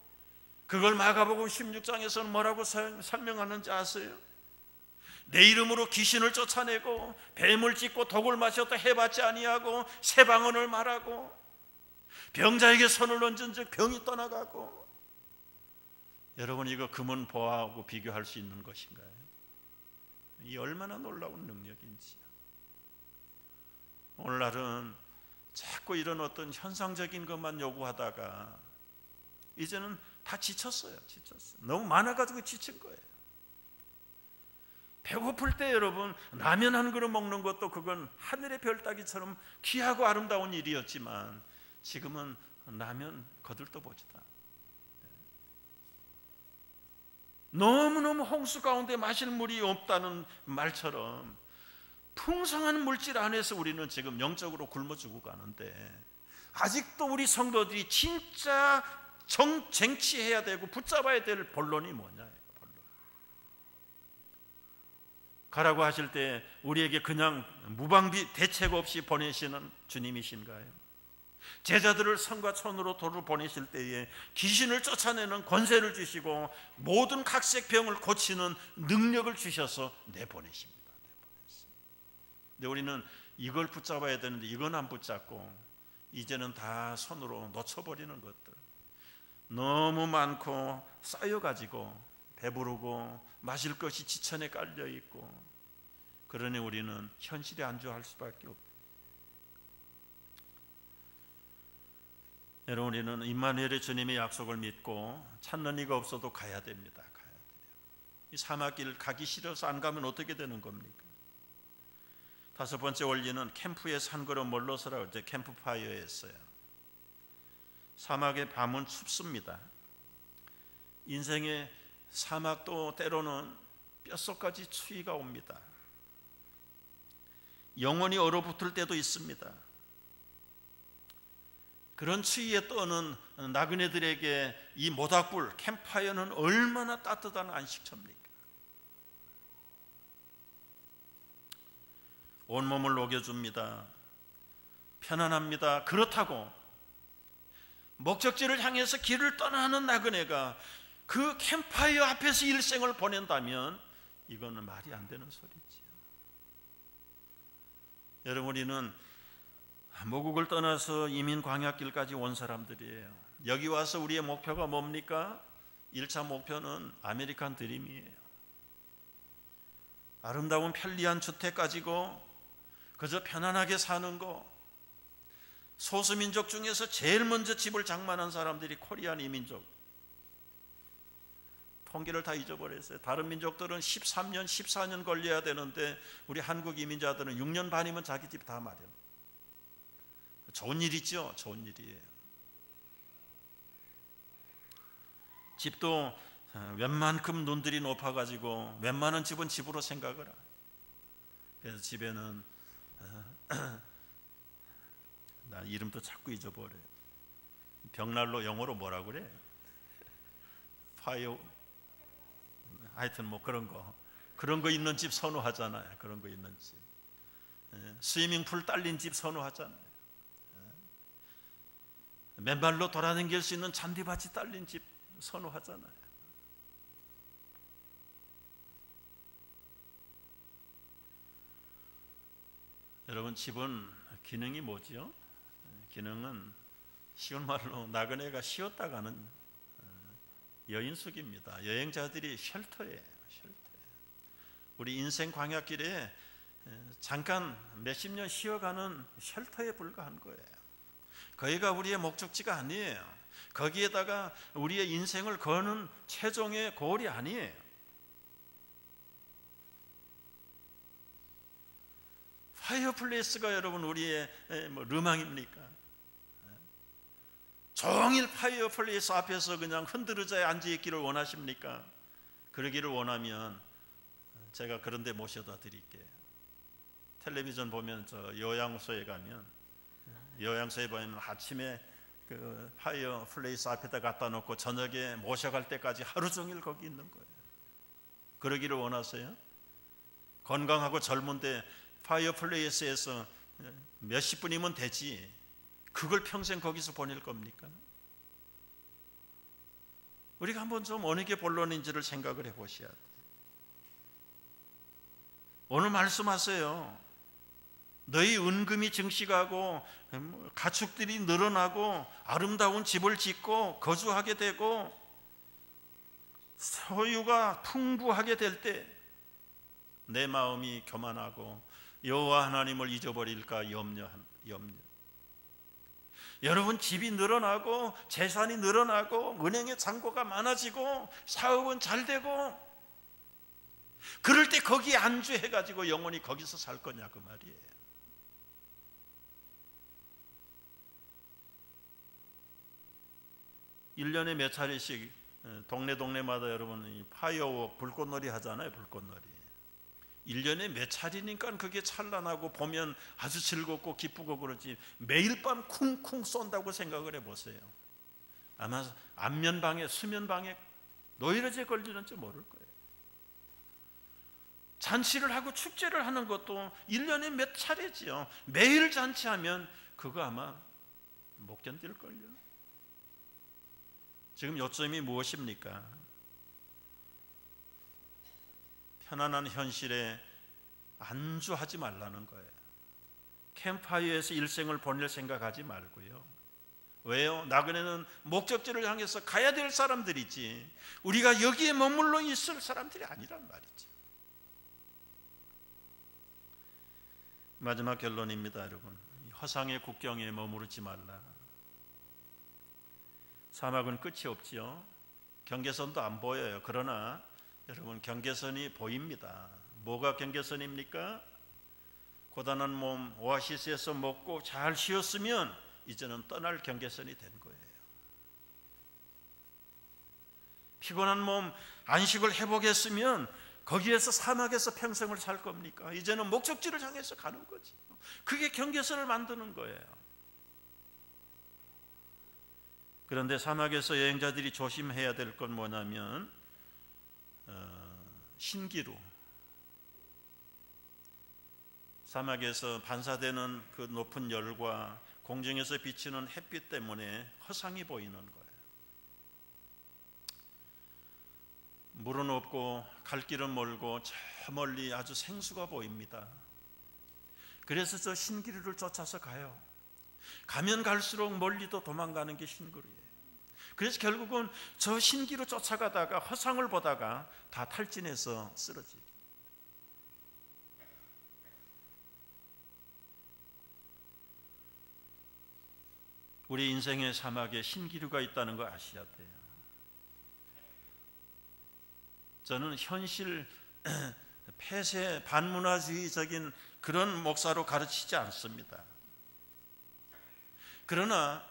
그걸 마가복음 16장에서는 뭐라고 설명하는지 아세요? 내 이름으로 귀신을 쫓아내고 뱀을 찢고 독을 마셔도 해받지 아니하고 새방언을 말하고 병자에게 손을 얹은 즉 병이 떠나가고. 여러분, 이거 금은 보화하고 비교할 수 있는 것인가요? 이 얼마나 놀라운 능력인지요. 오늘날은 자꾸 이런 어떤 현상적인 것만 요구하다가 이제는 다 지쳤어요. 너무 많아가지고 지친 거예요. 배고플 때 여러분, 라면 한 그릇 먹는 것도 그건 하늘의 별 따기처럼 귀하고 아름다운 일이었지만 지금은 라면 거들떠 보지도 않아요. 너무너무 홍수 가운데 마실 물이 없다는 말처럼 풍성한 물질 안에서 우리는 지금 영적으로 굶어 죽어가는데, 아직도 우리 성도들이 진짜 쟁취해야 되고 붙잡아야 될 본론이 뭐냐? 본론. 가라고 하실 때 우리에게 그냥 무방비 대책 없이 보내시는 주님이신가요? 제자들을 성과 촌으로 도로 보내실 때에 귀신을 쫓아내는 권세를 주시고 모든 각색 병을 고치는 능력을 주셔서 내보내십니다. 근데 우리는 이걸 붙잡아야 되는데 이건 안 붙잡고 이제는 다 손으로 놓쳐버리는 것들, 너무 많고 쌓여가지고 배부르고 마실 것이 지천에 깔려있고, 그러니 우리는 현실에 안주할 수밖에 없다. 여러분, 우리는 임마누엘의 주님의 약속을 믿고 찾는 이가 없어도 가야 됩니다. 가야 돼요. 이 사막길 가기 싫어서 안 가면 어떻게 되는 겁니까? 다섯 번째 원리는 캠프에서 한 걸음 멀러서라고 이제 캠프파이어였어요. 사막의 밤은 춥습니다. 인생의 사막도 때로는 뼛속까지 추위가 옵니다. 영혼이 얼어붙을 때도 있습니다. 그런 추위에 떠는 나그네들에게 이 모닥불, 캠파이어는 얼마나 따뜻한 안식처입니까? 온몸을 녹여줍니다. 편안합니다. 그렇다고 목적지를 향해서 길을 떠나는 나그네가 그 캠파이어 앞에서 일생을 보낸다면 이거는 말이 안 되는 소리지요. 여러분, 우리는 모국을 떠나서 이민 광야길까지 온 사람들이에요. 여기 와서 우리의 목표가 뭡니까? 1차 목표는 아메리칸 드림이에요. 아름다운 편리한 주택 가지고 그저 편안하게 사는 거. 소수민족 중에서 제일 먼저 집을 장만한 사람들이 코리안 이민족. 통계를 다 잊어버렸어요. 다른 민족들은 13년, 14년 걸려야 되는데 우리 한국 이민자들은 6년 반이면 자기 집 다 마련. 좋은 일이죠. 좋은 일이에요. 집도 웬만큼 눈들이 높아가지고 웬만한 집은 집으로 생각을 해요. 그래서 집에는 나 이름도 자꾸 잊어버려요. 벽난로 영어로 뭐라고 그래? 파이어, 하여튼 뭐 그런 거 있는 집 선호하잖아요. 그런 거 있는 집. 스위밍풀 딸린 집 선호하잖아요. 맨발로 돌아다닐 수 있는 잔디밭이 딸린 집 선호하잖아요. 여러분, 집은 기능이 뭐지요? 기능은 쉬운 말로 나그네가 쉬었다 가는 여인숙입니다. 여행자들이 쉘터예요. 쉘터. 우리 인생 광야길에 잠깐 몇십 년 쉬어가는 쉘터에 불과한 거예요. 거기가 우리의 목적지가 아니에요. 거기에다가 우리의 인생을 거는 최종의 고을이 아니에요. 파이어플레이스가 여러분 우리의 르망입니까? 종일 파이어플레이스 앞에서 그냥 흔들의자에 앉아있기를 원하십니까? 그러기를 원하면 제가 그런 데 모셔다 드릴게요. 텔레비전 보면 저 요양소에 가면, 요양소에 보면 아침에 그 파이어플레이스 앞에다 갖다 놓고 저녁에 모셔갈 때까지 하루 종일 거기 있는 거예요. 그러기를 원하세요? 건강하고 젊은데 파이어플레이스에서 몇십 분이면 되지 그걸 평생 거기서 보낼 겁니까? 우리가 한번 좀 어느 게 본론인지를 생각을 해보셔야 돼요. 오늘 말씀하세요. 너희 은금이 증식하고 가축들이 늘어나고 아름다운 집을 짓고 거주하게 되고 소유가 풍부하게 될 때 내 마음이 교만하고 여호와 하나님을 잊어버릴까 염려. 여러분, 집이 늘어나고 재산이 늘어나고 은행에 잔고가 많아지고 사업은 잘 되고 그럴 때 거기에 안주해가지고 영원히 거기서 살 거냐 그 말이에요. (1년에) 몇 차례씩 동네마다 여러분 이 파이어웍 불꽃놀이 하잖아요. 불꽃놀이 1년에 몇 차례니까 그게 찬란하고 보면 아주 즐겁고 기쁘고 그러지 매일 밤 쿵쿵 쏜다고 생각을 해보세요. 아마 안면방에 수면방에 노이로제 걸리는지 모를 거예요. 잔치를 하고 축제를 하는 것도 1년에 몇 차례지요. 매일 잔치하면 그거 아마 못 견딜걸요. 지금 요점이 무엇입니까? 편안한 현실에 안주하지 말라는 거예요. 캠프파이어에서 일생을 보낼 생각하지 말고요. 왜요? 나그네는 목적지를 향해서 가야 될 사람들이지 우리가 여기에 머물러 있을 사람들이 아니란 말이죠. 마지막 결론입니다, 여러분. 허상의 국경에 머무르지 말라. 사막은 끝이 없지요. 경계선도 안 보여요. 그러나 여러분, 경계선이 보입니다. 뭐가 경계선입니까? 고단한 몸 오아시스에서 먹고 잘 쉬었으면 이제는 떠날 경계선이 된 거예요. 피곤한 몸 안식을 회복했으면 거기에서 사막에서 평생을 살 겁니까? 이제는 목적지를 향해서 가는 거지. 그게 경계선을 만드는 거예요. 그런데 사막에서 여행자들이 조심해야 될 건 뭐냐면 신기루. 사막에서 반사되는 그 높은 열과 공중에서 비치는 햇빛 때문에 허상이 보이는 거예요. 물은 없고 갈 길은 멀고 저 멀리 아주 생수가 보입니다. 그래서 저 신기루를 쫓아서 가요. 가면 갈수록 멀리 더 도망가는 게 신기루예요. 그래서 결국은 저 신기루 쫓아가다가 허상을 보다가 다 탈진해서 쓰러지게. 우리 인생의 사막에 신기루가 있다는 거 아셔야 돼요. 저는 현실 폐쇄 반문화주의적인 그런 목사로 가르치지 않습니다. 그러나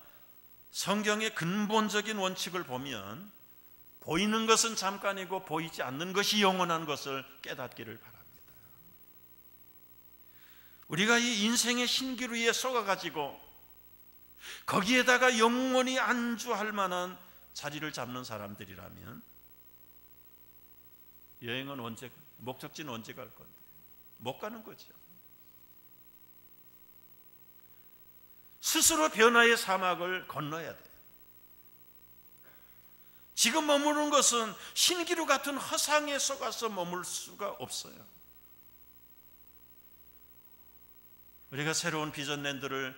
성경의 근본적인 원칙을 보면 보이는 것은 잠깐이고 보이지 않는 것이 영원한 것을 깨닫기를 바랍니다. 우리가 이 인생의 신기루에 속아가지고 거기에다가 영원히 안주할 만한 자리를 잡는 사람들이라면 여행은 언제, 목적지는 언제 갈 건데? 못 가는 거죠. 스스로 변화의 사막을 건너야 돼요. 지금 머무는 것은 신기루 같은 허상에 속아서 머물 수가 없어요. 우리가 새로운 비전랜드를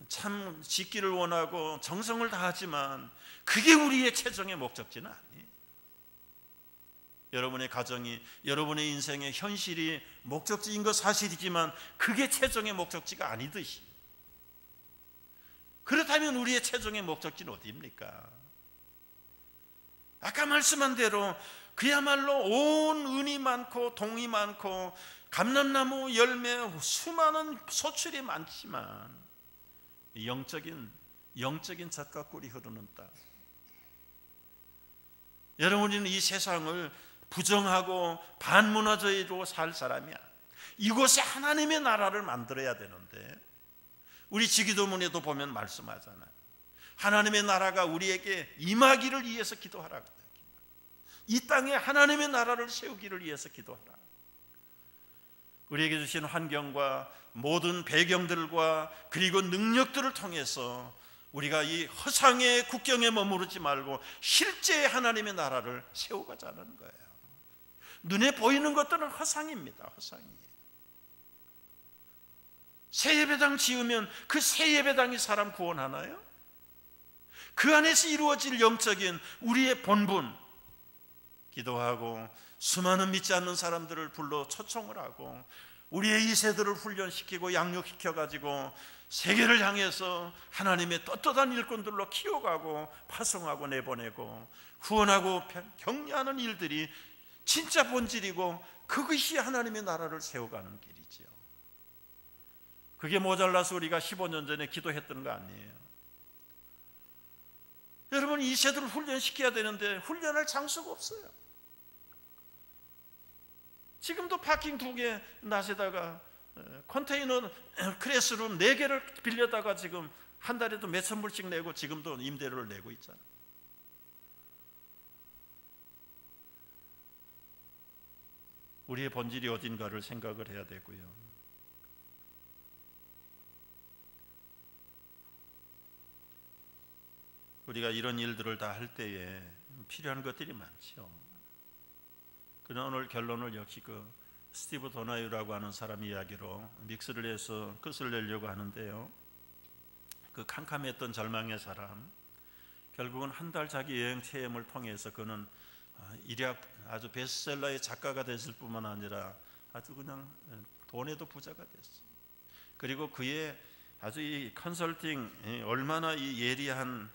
참 짓기를 원하고 정성을 다하지만 그게 우리의 최종의 목적지는 아니에요. 여러분의 가정이, 여러분의 인생의 현실이 목적지인 것 사실이지만 그게 최종의 목적지가 아니듯이, 그렇다면 우리의 최종의 목적지는 어디입니까? 아까 말씀한 대로 그야말로 온 은이 많고 동이 많고 감람나무 열매 수많은 소출이 많지만 영적인 젖과 꿀이 흐르는 땅. 여러분은 이 세상을 부정하고 반문화주의로 살 사람이야. 이곳에 하나님의 나라를 만들어야 되는데, 우리 지기도문에도 보면 말씀하잖아요. 하나님의 나라가 우리에게 임하기를 위해서 기도하라고. 이 땅에 하나님의 나라를 세우기를 위해서 기도하라. 우리에게 주신 환경과 모든 배경들과 그리고 능력들을 통해서 우리가 이 허상의 국경에 머무르지 말고 실제 하나님의 나라를 세워가자는 거예요. 눈에 보이는 것들은 허상입니다. 허상이에요. 새 예배당 지으면 그 새 예배당이 사람 구원하나요? 그 안에서 이루어질 영적인 우리의 본분, 기도하고 수많은 믿지 않는 사람들을 불러 초청을 하고 우리의 이 세대를 훈련시키고 양육시켜가지고 세계를 향해서 하나님의 떳떳한 일꾼들로 키워가고 파송하고 내보내고 후원하고 격려하는 일들이 진짜 본질이고 그것이 하나님의 나라를 세워가는 길이지요. 그게 모자라서 우리가 15년 전에 기도했던 거 아니에요. 여러분, 이 세대를 훈련시켜야 되는데 훈련할 장소가 없어요. 지금도 파킹 2개 낫에다가 컨테이너 클래스룸 4개를 빌려다가 지금 한 달에도 몇천 불씩 내고 지금도 임대료를 내고 있잖아요. 우리의 본질이 어딘가를 생각을 해야 되고요. 우리가 이런 일들을 다 할 때에 필요한 것들이 많죠. 그러나 오늘 결론을 역시 스티브 도나유라고 하는 사람 이야기로 믹스를 해서 끝을 내려고 하는데요. 그 캄캄했던 절망의 사람, 결국은 한 달 자기 여행 체험을 통해서 그는 일약 아주 베스트셀러의 작가가 됐을 뿐만 아니라 아주 그냥 돈에도 부자가 됐어요. 그리고 그의 아주 이 컨설팅, 얼마나 이 예리한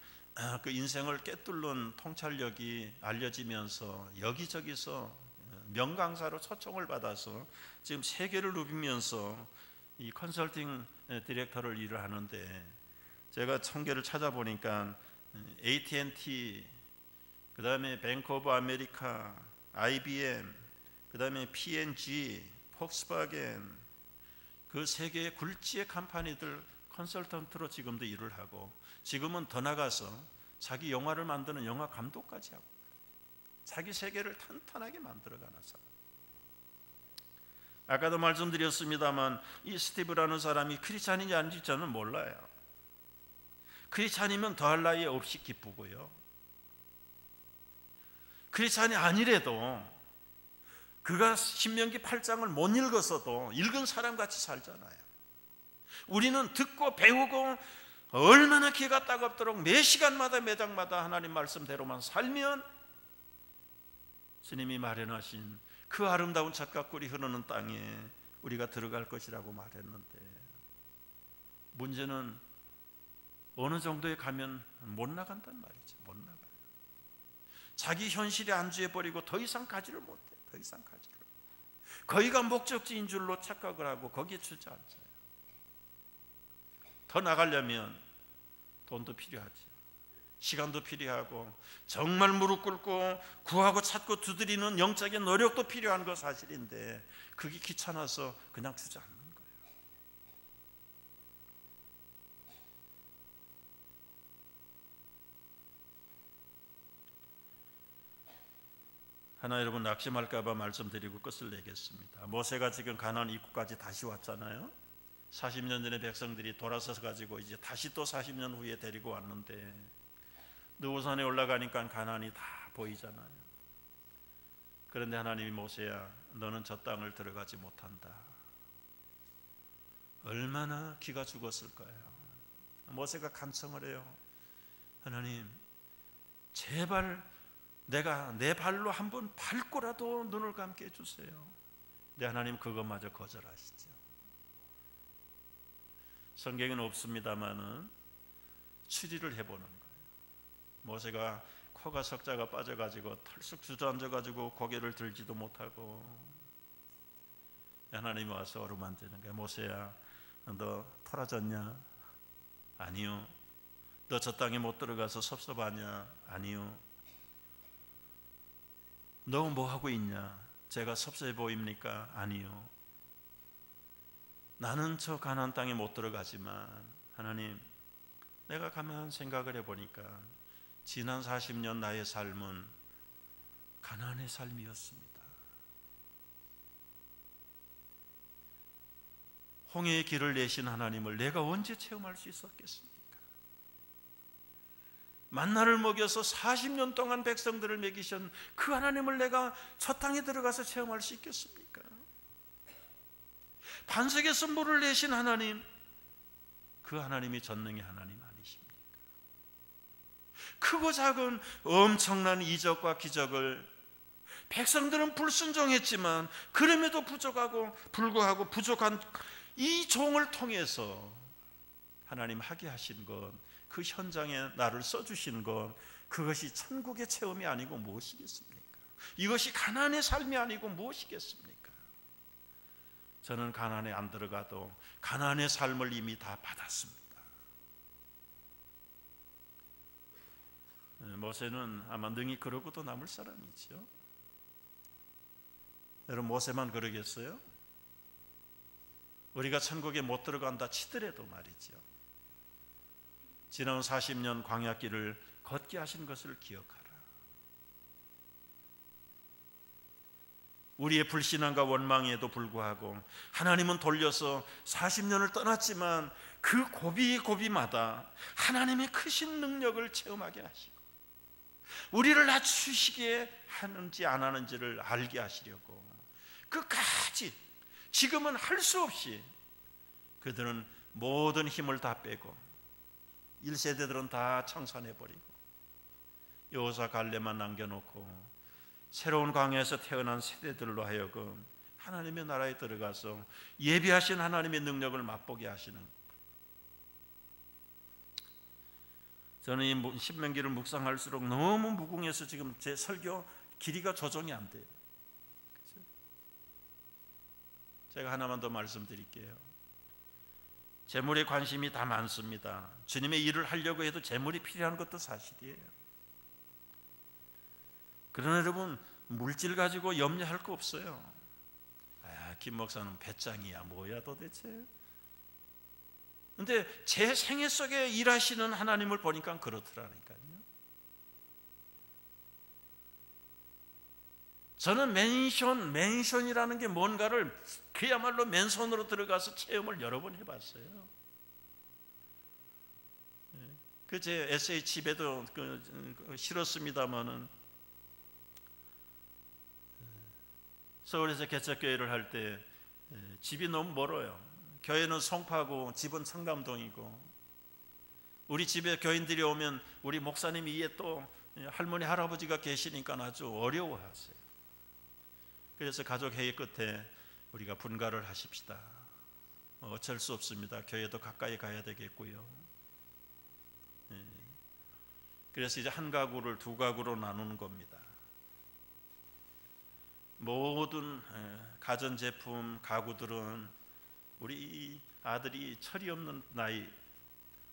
그 인생을 꿰뚫는 통찰력이 알려지면서 여기저기서 명강사로 초청을 받아서 지금 세계를 누비면서 이 컨설팅 디렉터를 일을 하는데, 제가 통계를 찾아보니까 AT&T, 그 다음에 뱅크 오브 아메리카, IBM, 그 다음에 P&G, 폭스바겐, 그 세계의 굴지의 컴퍼니들 컨설턴트로 지금도 일을 하고, 지금은 더 나가서 자기 영화를 만드는 영화 감독까지 하고 자기 세계를 탄탄하게 만들어가는 사람. 아까도 말씀드렸습니다만 이 스티브라는 사람이 크리스찬인지 아닌지 저는 몰라요. 크리스찬이면 더할 나위 없이 기쁘고요, 크리스찬이 아니래도 그가 신명기 8장을 못 읽었어도 읽은 사람같이 살잖아요. 우리는 듣고 배우고 얼마나 기가 따갑도록 매 시간마다 매 장마다 하나님 말씀대로만 살면 주님이 마련하신 그 아름다운 젖과 꿀이 흐르는 땅에 우리가 들어갈 것이라고 말했는데, 문제는 어느 정도에 가면 못 나간단 말이죠. 못 나가요. 자기 현실에 안주해 버리고 더 이상 가지를 못해. 더 이상 가지를. 거기가 목적지인 줄로 착각을 하고 거기에 주저앉아요. 더 나가려면 돈도 필요하죠. 시간도 필요하고 정말 무릎 꿇고 구하고 찾고 두드리는 영적인 노력도 필요한 거 사실인데, 그게 귀찮아서 그냥 주저앉는 거예요. 하나 여러분 낙심할까 봐 말씀드리고 끝을 내겠습니다. 모세가 지금 가나안 입구까지 다시 왔잖아요. 40년 전에 백성들이 돌아서서 가지고 이제 다시 또 40년 후에 데리고 왔는데, 느우산에 올라가니까 가나안이 다 보이잖아요. 그런데 하나님이 모세야, 너는 저 땅을 들어가지 못한다. 얼마나 기가 죽었을까요? 모세가 간청을 해요. 하나님, 제발 내가 내 발로 한번 밟고라도 눈을 감게 해주세요. 근데 하나님 그것마저 거절하시죠. 성경에는 없습니다마는 추리를 해보는 거예요. 모세가 코가 석자가 빠져가지고 털썩 주저앉아가지고 고개를 들지도 못하고, 하나님이 와서 어루만지는 거예요. 모세야, 너 토라졌냐? 아니요. 너 저 땅에 못 들어가서 섭섭하냐? 아니요. 너 뭐 하고 있냐? 제가 섭섭해 보입니까? 아니요. 나는 저 가나안 땅에 못 들어가지만 하나님, 내가 가만 생각을 해보니까 지난 40년 나의 삶은 가나안의 삶이었습니다. 홍해의 길을 내신 하나님을 내가 언제 체험할 수 있었겠습니까? 만나를 먹여서 40년 동안 백성들을 먹이신 그 하나님을 내가 저 땅에 들어가서 체험할 수 있겠습니까? 반석에서 물을 내신 하나님, 그 하나님이 전능의 하나님 아니십니까? 크고 작은 엄청난 이적과 기적을 백성들은 불순종했지만 그럼에도 불구하고 부족한 이 종을 통해서 하나님 하게 하신 것, 그 현장에 나를 써주신 것, 그것이 천국의 체험이 아니고 무엇이겠습니까? 이것이 가나안의 삶이 아니고 무엇이겠습니까? 저는 가나안에 안 들어가도 가나안의 삶을 이미 다 받았습니다. 모세는 아마 능히 그러고도 남을 사람이죠. 여러분, 모세만 그러겠어요? 우리가 천국에 못 들어간다 치더라도 말이죠, 지난 40년 광야길을 걷게 하신 것을 기억하라. 우리의 불신앙과 원망에도 불구하고 하나님은 돌려서 40년을 떠났지만 그 고비고비마다 하나님의 크신 능력을 체험하게 하시고 우리를 낮추시게 하는지 안 하는지를 알게 하시려고 끝까지 지금은 할 수 없이 그들은 모든 힘을 다 빼고 1세대들은 다 청산해버리고 여호사 갈렙만 남겨놓고 새로운 광야에서 태어난 세대들로 하여금 하나님의 나라에 들어가서 예비하신 하나님의 능력을 맛보게 하시는, 저는 이 신명기를 묵상할수록 너무 무궁해서 지금 제 설교 길이가 조정이 안 돼요. 제가 하나만 더 말씀드릴게요. 재물에 관심이 다 많습니다. 주님의 일을 하려고 해도 재물이 필요한 것도 사실이에요. 그러나 여러분, 물질 가지고 염려할 거 없어요. 김 목사는 배짱이야 뭐야 도대체. 근데 제 생애 속에 일하시는 하나님을 보니까 그렇더라니까요. 저는 맨션이라는 게 뭔가를 그야말로 맨손으로 들어가서 체험을 여러 번 해봤어요. 그 제 에세이 집에도 실었습니다마는 서울에서 개척교회를 할 때 집이 너무 멀어요. 교회는 송파고 집은 청담동이고, 우리 집에 교인들이 오면 우리 목사님이 이에 또 할머니 할아버지가 계시니까 아주 어려워하세요. 그래서 가족 회의 끝에 우리가 분가를 하십시다. 어쩔 수 없습니다. 교회도 가까이 가야 되겠고요. 그래서 이제 한 가구를 두 가구로 나누는 겁니다. 모든 가전제품, 가구들은 우리 아들이 철이 없는 나이,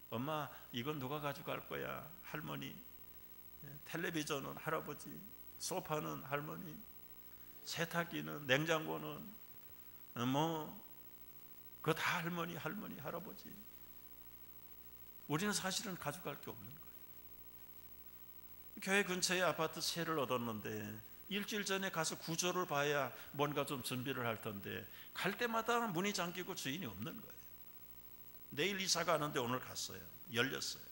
엄마 이건 누가 가져갈 거야? 할머니. 텔레비전은 할아버지, 소파는 할머니, 세탁기는, 냉장고는 그거 다 할머니, 할아버지. 우리는 사실은 가져갈 게 없는 거예요. 교회 근처에 아파트 세를 얻었는데 일주일 전에 가서 구조를 봐야 뭔가 좀 준비를 할 텐데 갈 때마다 문이 잠기고 주인이 없는 거예요. 내일 이사 가는데 오늘 갔어요. 열렸어요.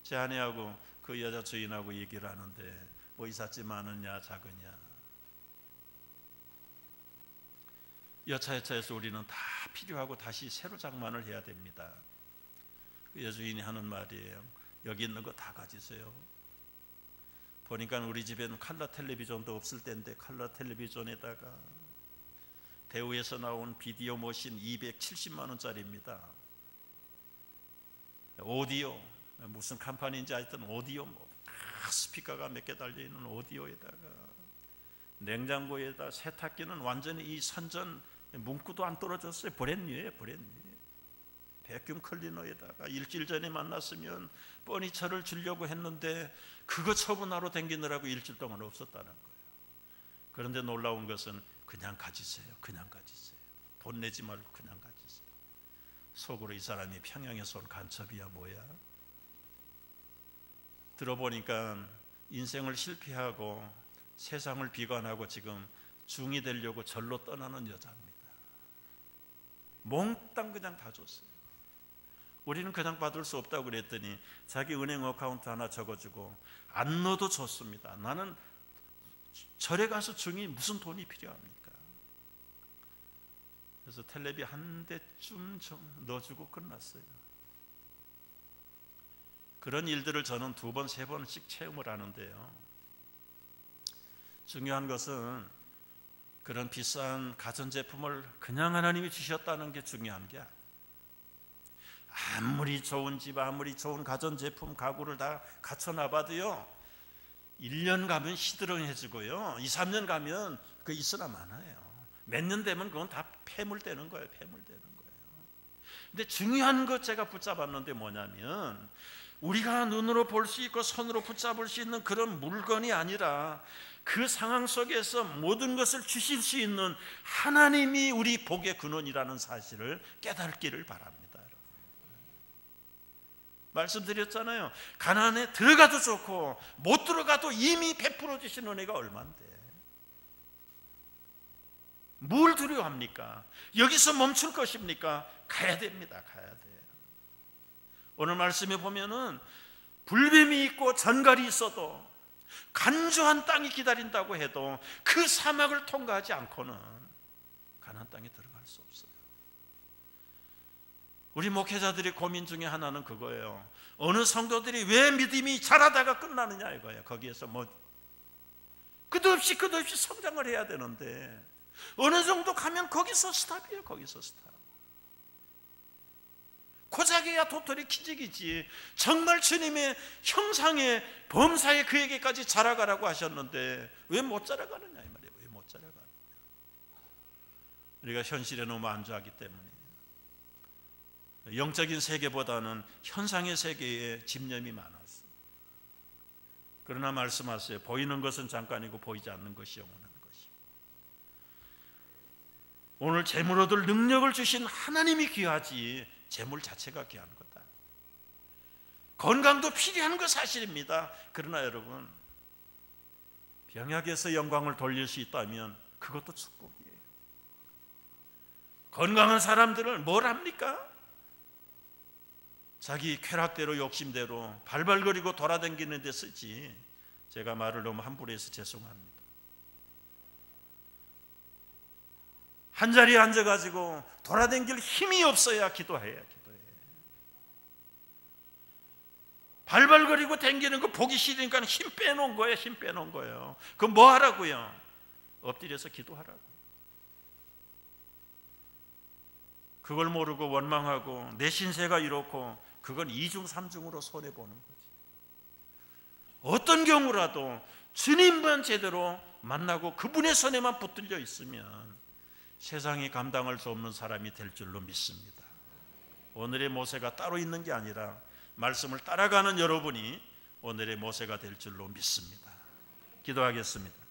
제 아내하고 그 여자 주인하고 얘기를 하는데 뭐 이삿짐 많으냐 작으냐. 여차여차해서 우리는 다 필요하고 다시 새로 장만을 해야 됩니다. 그 여주인이 하는 말이에요. 여기 있는 거 다 가지세요. 보니까 우리 집에는 컬러 텔레비전도 없을 때인데 컬러 텔레비전에다가 대우에서 나온 비디오 머신 270만 원짜리입니다. 오디오, 무슨 컴퍼니인지 하여튼 오디오, 스피커가 몇 개 달려있는 오디오에다가 냉장고에다 세탁기는 완전히 이 선전 문구도 안 떨어졌어요. 브랜뉴예요. 베큐um 클리너에다가 일주일 전에 만났으면 퍼니처를 주려고 했는데 그거 처분하러 댕기느라고 일주일 동안 없었다는 거예요. 그런데 놀라운 것은 그냥 가지세요. 돈 내지 말고 그냥 가지세요. 속으로 이 사람이 평양에서 온 간첩이야 뭐야. 들어보니까 인생을 실패하고 세상을 비관하고 지금 중이 되려고 절로 떠나는 여자입니다. 몽땅 그냥 다 줬어요. 우리는 그냥 받을 수 없다고 그랬더니 자기 은행 어카운트 하나 적어주고 안 넣어도 좋습니다. 나는 절에 가서 중이 무슨 돈이 필요합니까? 그래서 텔레비 한 대쯤 넣어주고 끝났어요. 그런 일들을 저는 2번, 3번씩 체험을 하는데요. 중요한 것은 그런 비싼 가전제품을 그냥 하나님이 주셨다는 게 중요한 게 아니에요. 아무리 좋은 집, 아무리 좋은 가전제품, 가구를 다 갖춰놔봐도요 1년 가면 시들어해지고요 2, 3년 가면 그 있으나 마나요. 몇 년 되면 그건 다 폐물되는 거예요. 근데 중요한 것 제가 붙잡았는데 뭐냐면 우리가 눈으로 볼 수 있고 손으로 붙잡을 수 있는 그런 물건이 아니라 그 상황 속에서 모든 것을 주실 수 있는 하나님이 우리 복의 근원이라는 사실을 깨닫기를 바랍니다. 말씀드렸잖아요. 가나안에 들어가도 좋고 못 들어가도 이미 베풀어 주신 은혜가 얼만데 뭘 두려워합니까? 여기서 멈출 것입니까? 가야 됩니다. 가야 돼요. 오늘 말씀에 보면은 불뱀이 있고 전갈이 있어도 간조한 땅이 기다린다고 해도 그 사막을 통과하지 않고는 가나안 땅에 들어갈 수 없어요. 우리 목회자들의 고민 중에 하나는 그거예요. 어느 성도들이 왜 믿음이 자라다가 끝나느냐 이거예요. 거기에서 뭐 끝없이 성장을 해야 되는데 어느 정도 가면 거기서 스탑이에요. 거기서 스탑. 고작해야 도토리 키재기지 정말 주님의 형상의 범사에 그에게까지 자라가라고 하셨는데 왜 못 자라가느냐 이 말이에요. 왜 못 자라가느냐. 우리가 현실에 너무 안주하기 때문에 영적인 세계보다는 현상의 세계에 집념이 많았어. 그러나 말씀하세요. 보이는 것은 잠깐이고 보이지 않는 것이 영원한 것이. 오늘 재물 얻을 능력을 주신 하나님이 귀하지 재물 자체가 귀한 거다. 건강도 필요한 거 사실입니다. 그러나 여러분, 병약에서 영광을 돌릴 수 있다면 그것도 축복이에요. 건강한 사람들을 뭘 합니까? 자기 쾌락대로 욕심대로 발발거리고 돌아다니는 데 쓰지. 제가 말을 너무 함부로 해서 죄송합니다. 한자리에 앉아가지고 돌아다닐 힘이 없어야 기도해야 기도해. 발발거리고 다니는 거 보기 싫으니까 힘 빼놓은 거예요. 힘 빼놓은 거예요. 그럼 뭐 하라고요? 엎드려서 기도하라고. 그걸 모르고 원망하고 내 신세가 이렇고 그건 2중 3중으로 손해보는 거지. 어떤 경우라도 주님만 제대로 만나고 그분의 손에만 붙들려 있으면 세상이 감당할 수 없는 사람이 될 줄로 믿습니다. 오늘의 모세가 따로 있는 게 아니라 말씀을 따라가는 여러분이 오늘의 모세가 될 줄로 믿습니다. 기도하겠습니다.